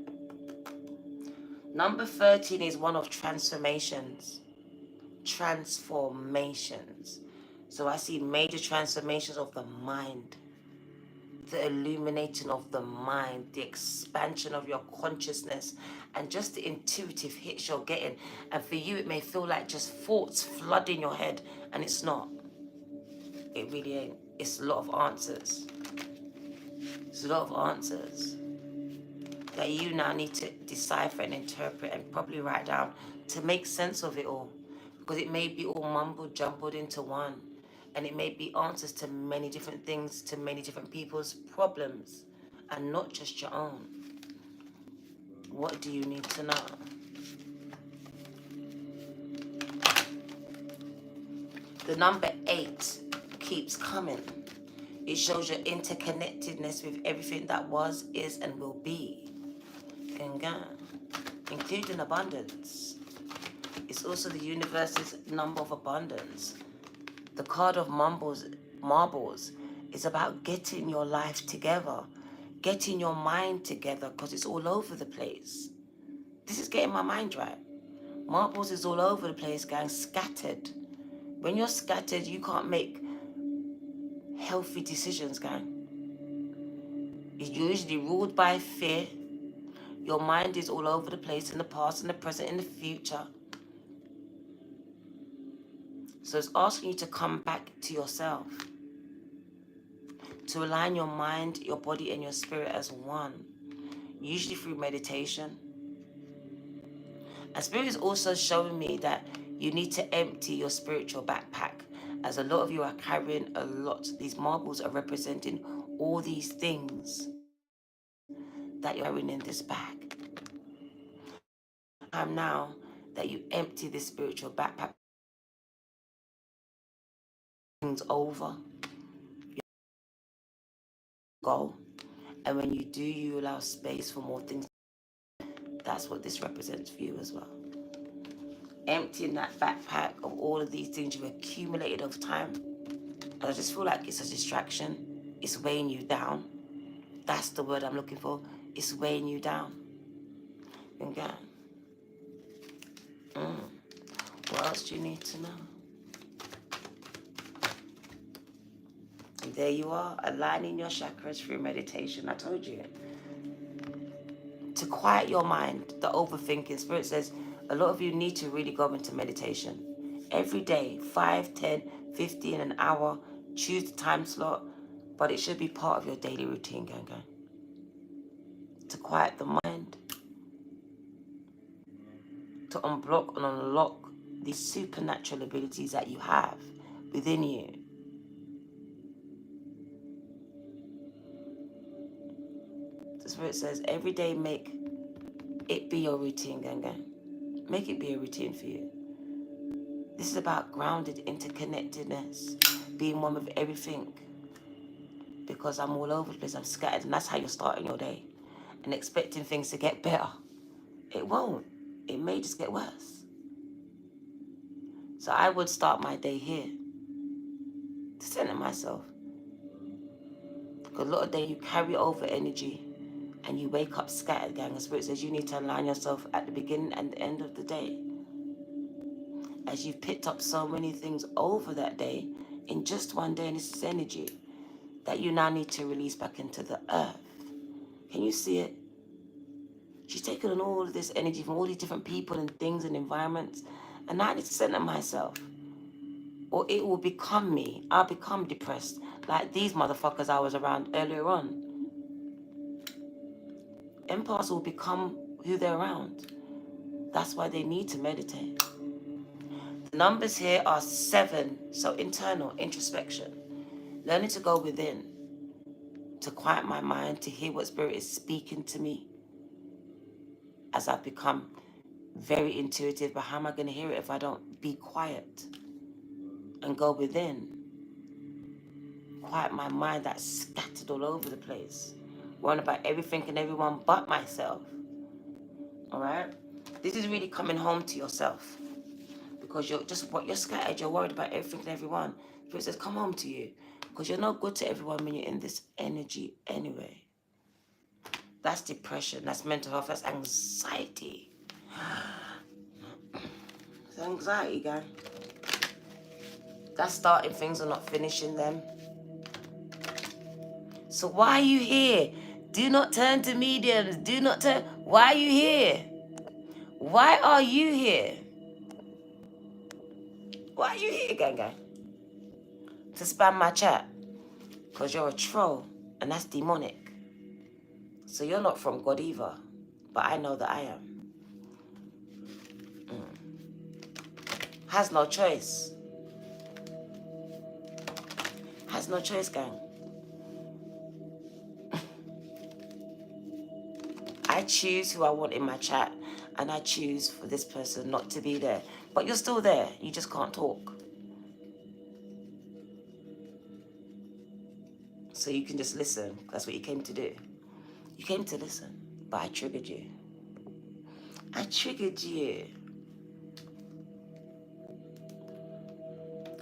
number 13 is one of transformations. Transformations. So I see major transformations of the mind. the illuminating of the mind, the expansion of your consciousness, and just the intuitive hits you're getting. And for you, it may feel like just thoughts flooding your head, and it's not. It really ain't. It's a lot of answers. It's a lot of answers that you now need to decipher and interpret and probably write down to make sense of it all. Because it may be all mumbled, jumbled into one. And it may be answers to many different things, to many different people's problems, and not just your own. What do you need to know? The number 8 keeps coming. It shows your interconnectedness with everything that was, is, and will be. Including abundance. It's also the universe's number of abundance. The card of marbles is about getting your life together, getting your mind together, because it's all over the place. This is getting my mind right. Marbles is all over the place, gang, scattered. When you're scattered, you can't make healthy decisions, gang. It's usually ruled by fear. Your mind is all over the place, in the past, in the present, in the future. So it's asking you to come back to yourself, to align your mind, your body, and your spirit as one, usually through meditation. And Spirit is also showing me that you need to empty your spiritual backpack, as a lot of you are carrying a lot. These marbles are representing all these things that you're carrying in this bag. Time now that you empty this spiritual backpack, things over, you go. And when you do, you allow space for more things. That's what this represents for you as well. Emptying that backpack of all of these things you've accumulated over time. And I just feel like it's a distraction. It's weighing you down. That's the word I'm looking for. It's weighing you down. Okay. What else do you need to know? And there you are, aligning your chakras through meditation. I told you. To quiet your mind, the overthinking. Spirit says a lot of you need to really go into meditation. Every day, 5, 10, 15, an hour. Choose the time slot. But it should be part of your daily routine, gang. To quiet the mind. To unblock and unlock these supernatural abilities that you have within you. The Spirit says every day make it be your routine, gang. Make it be a routine for you. This is about grounded interconnectedness, being one with everything. Because I'm all over the place, I'm scattered, and that's how you're starting your day. And expecting things to get better. It won't. It may just get worse. So I would start my day here to center myself. Because a lot of day you carry over energy and you wake up scattered, gang. And Spirit says you need to align yourself at the beginning and the end of the day. As you've picked up so many things over that day, in just one day, and this is energy that you now need to release back into the earth. Can you see it? She's taken on all of this energy from all these different people and things and environments, and now I need to center myself. Or it will become me. I'll become depressed, like these motherfuckers I was around earlier on. Empaths will become who they're around. That's why they need to meditate. The numbers here are 7, so internal, introspection. Learning to go within, to quiet my mind, to hear what Spirit is speaking to me. As I've become very intuitive, but how am I going to hear it if I don't be quiet and go within? Quiet my mind that's scattered all over the place, worrying about everything and everyone but myself. All right? This is really coming home to yourself, because you're scattered, you're worried about everything and everyone. Spirit says, come home to you, because you're not good to everyone when you're in this energy anyway. That's depression, that's mental health, that's anxiety. It's anxiety, guy. That's starting things and not finishing them. So why are you here? Do not turn to mediums. Do not turn. Why are you here? Why are you here? Why are you here, gang gang? To spam my chat? Because you're a troll, and that's demonic. So you're not from God either. But I know that I am. Has no choice. Has no choice, gang. I choose who I want in my chat, and I choose for this person not to be there. But you're still there. You just can't talk. So you can just listen. That's what you came to do. You came to listen, but I triggered you. I triggered you.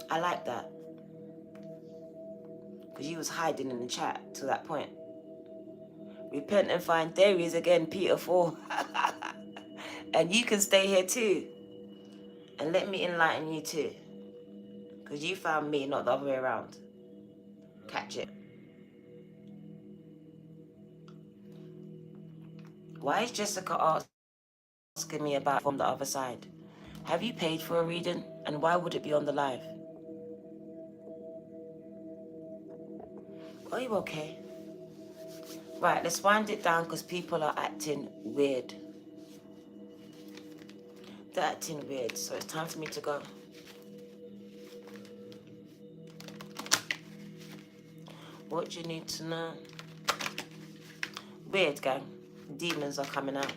I like that. Because you was hiding in the chat to that point. Repent and find. There he is again, Peter 4. And you can stay here too. And let me enlighten you too. Because you found me, not the other way around. Catch it. Why is Jessica asking me about from the other side? Have you paid for a reading? And why would it be on the live? Are you okay? Right, let's wind it down because people are acting weird. They're acting weird, so it's time for me to go. What do you need to know? Weird, gang. Demons are coming out.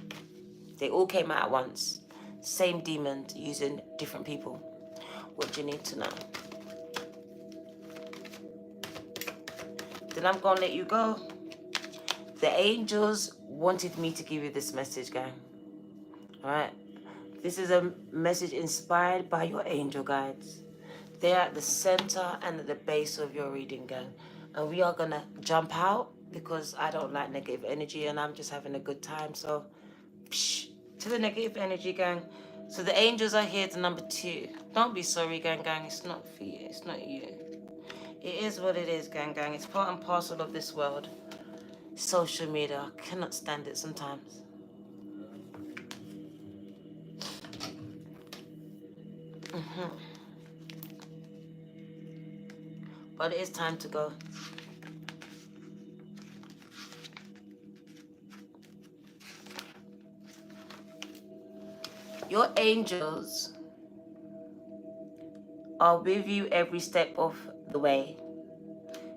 They all came out at once. Same demon using different people. What do you need to know? Then I'm going to let you go. The angels wanted me to give you this message, gang. All right? This is a message inspired by your angel guides. They're at the center and at the base of your reading, gang. And we are going to jump out because I don't like negative energy and I'm just having a good time. So, to the negative energy, gang. So the angels are here to number 2. Don't be sorry, gang. It's not for you. It's not you. It is what it is, gang. It's part and parcel of this world. Social media. I cannot stand it sometimes. But it is time to go. Your angels are with you every step of the way.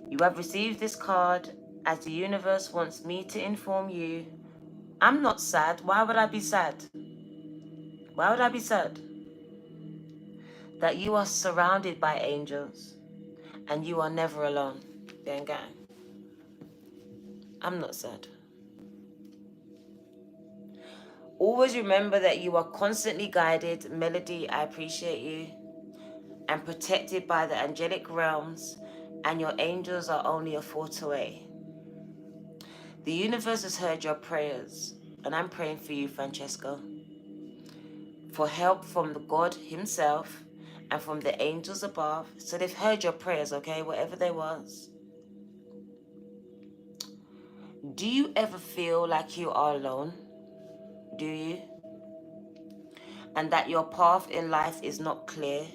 You have received this card as the universe wants me to inform you. I'm not sad. Why would I be sad? Why would I be sad? That you are surrounded by angels and you are never alone. Gang, gang. I'm not sad. Always remember that you are constantly guided. Melody, I appreciate you. And protected by the angelic realms, and your angels are only a thought away. The universe has heard your prayers, and I'm praying for you, Francesco, for help from the God himself and from the angels above. So they've heard your prayers, okay, whatever they was. Do you ever feel like you are alone? Do you? And that your path in life is not clear?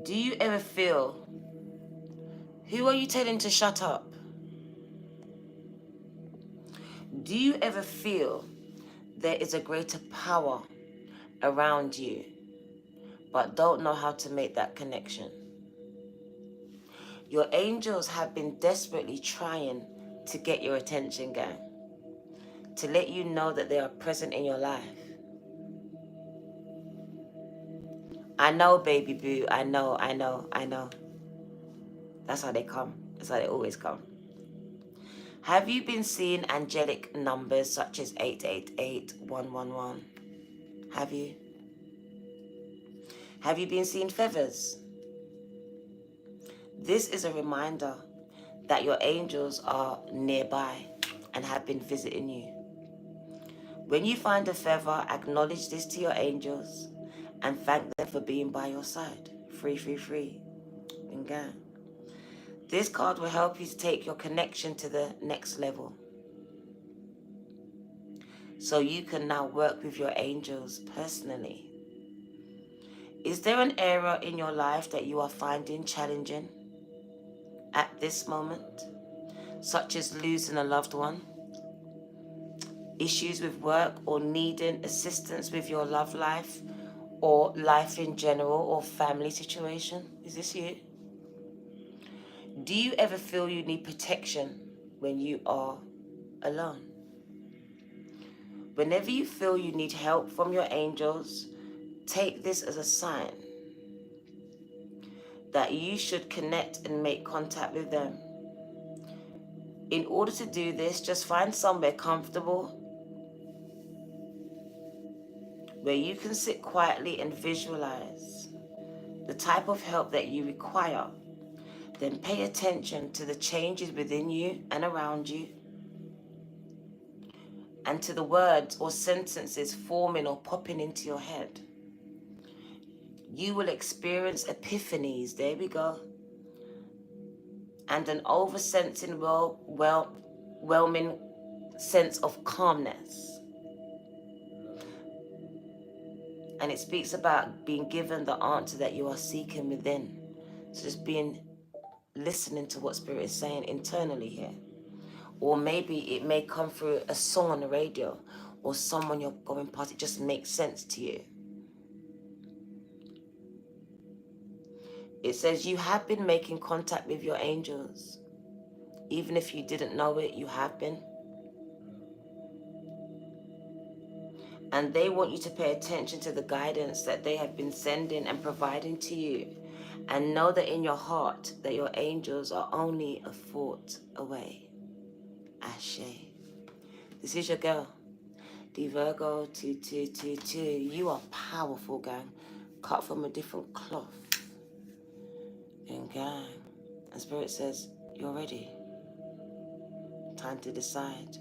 Do you ever feel, who are you telling to shut up? Do you ever feel there is a greater power around you, but don't know how to make that connection? Your angels have been desperately trying to get your attention, gang, to let you know that they are present in your life. I know, baby boo. I know. That's how they come. That's how they always come. Have you been seeing angelic numbers such as 888, 111? Have you? Have you been seeing feathers? This is a reminder that your angels are nearby and have been visiting you. When you find a feather, acknowledge this to your angels and thank them for being by your side. Free. And go. This card will help you to take your connection to the next level. So you can now work with your angels personally. Is there an area in your life that you are finding challenging at this moment? Such as losing a loved one, issues with work, or needing assistance with your love life, or life in general, or family situation? Is this you? Do you ever feel you need protection when you are alone? Whenever you feel you need help from your angels, take this as a sign that you should connect and make contact with them. In order to do this, just find somewhere comfortable where you can sit quietly and visualize the type of help that you require. Then pay attention to the changes within you and around you, and to the words or sentences forming or popping into your head. You will experience epiphanies, there we go, and an oversensing, whelming sense of calmness. And it speaks about being given the answer that you are seeking within. So just listening to what Spirit is saying internally here. Or maybe it may come through a song on the radio, or someone you're going past. It just makes sense to you. It says you have been making contact with your angels. Even if you didn't know it, you have been. And they want you to pay attention to the guidance that they have been sending and providing to you. And know that in your heart that your angels are only a thought away. Ashe. This is your girl, the Virgo 2222. You are powerful, gang. Cut from a different cloth. And gang. And Spirit says, you're ready. Time to decide.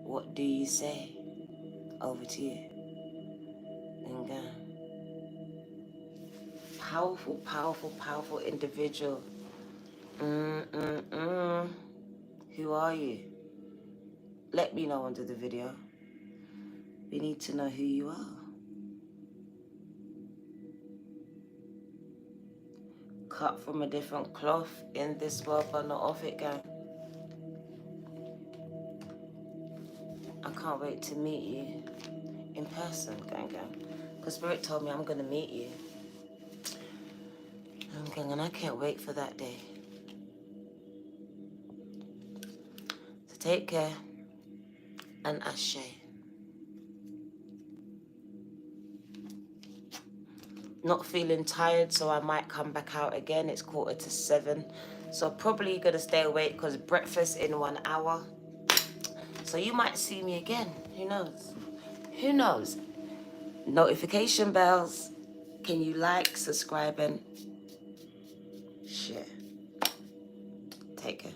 What do you say? Over to you. And gang. Powerful, powerful, powerful individual. Who are you? Let me know under the video. We need to know who you are. Cut from a different cloth in this world, but not of it, gang. I can't wait to meet you in person, gang. Because Spirit told me I'm going to meet you. And I can't wait for that day. So take care and ashe. Not feeling tired, so I might come back out again. It's 6:45. So probably going to stay awake because breakfast in 1 hour. So you might see me again. Who knows? Who knows? Notification bells. Can you like, subscribe, and share? Take care.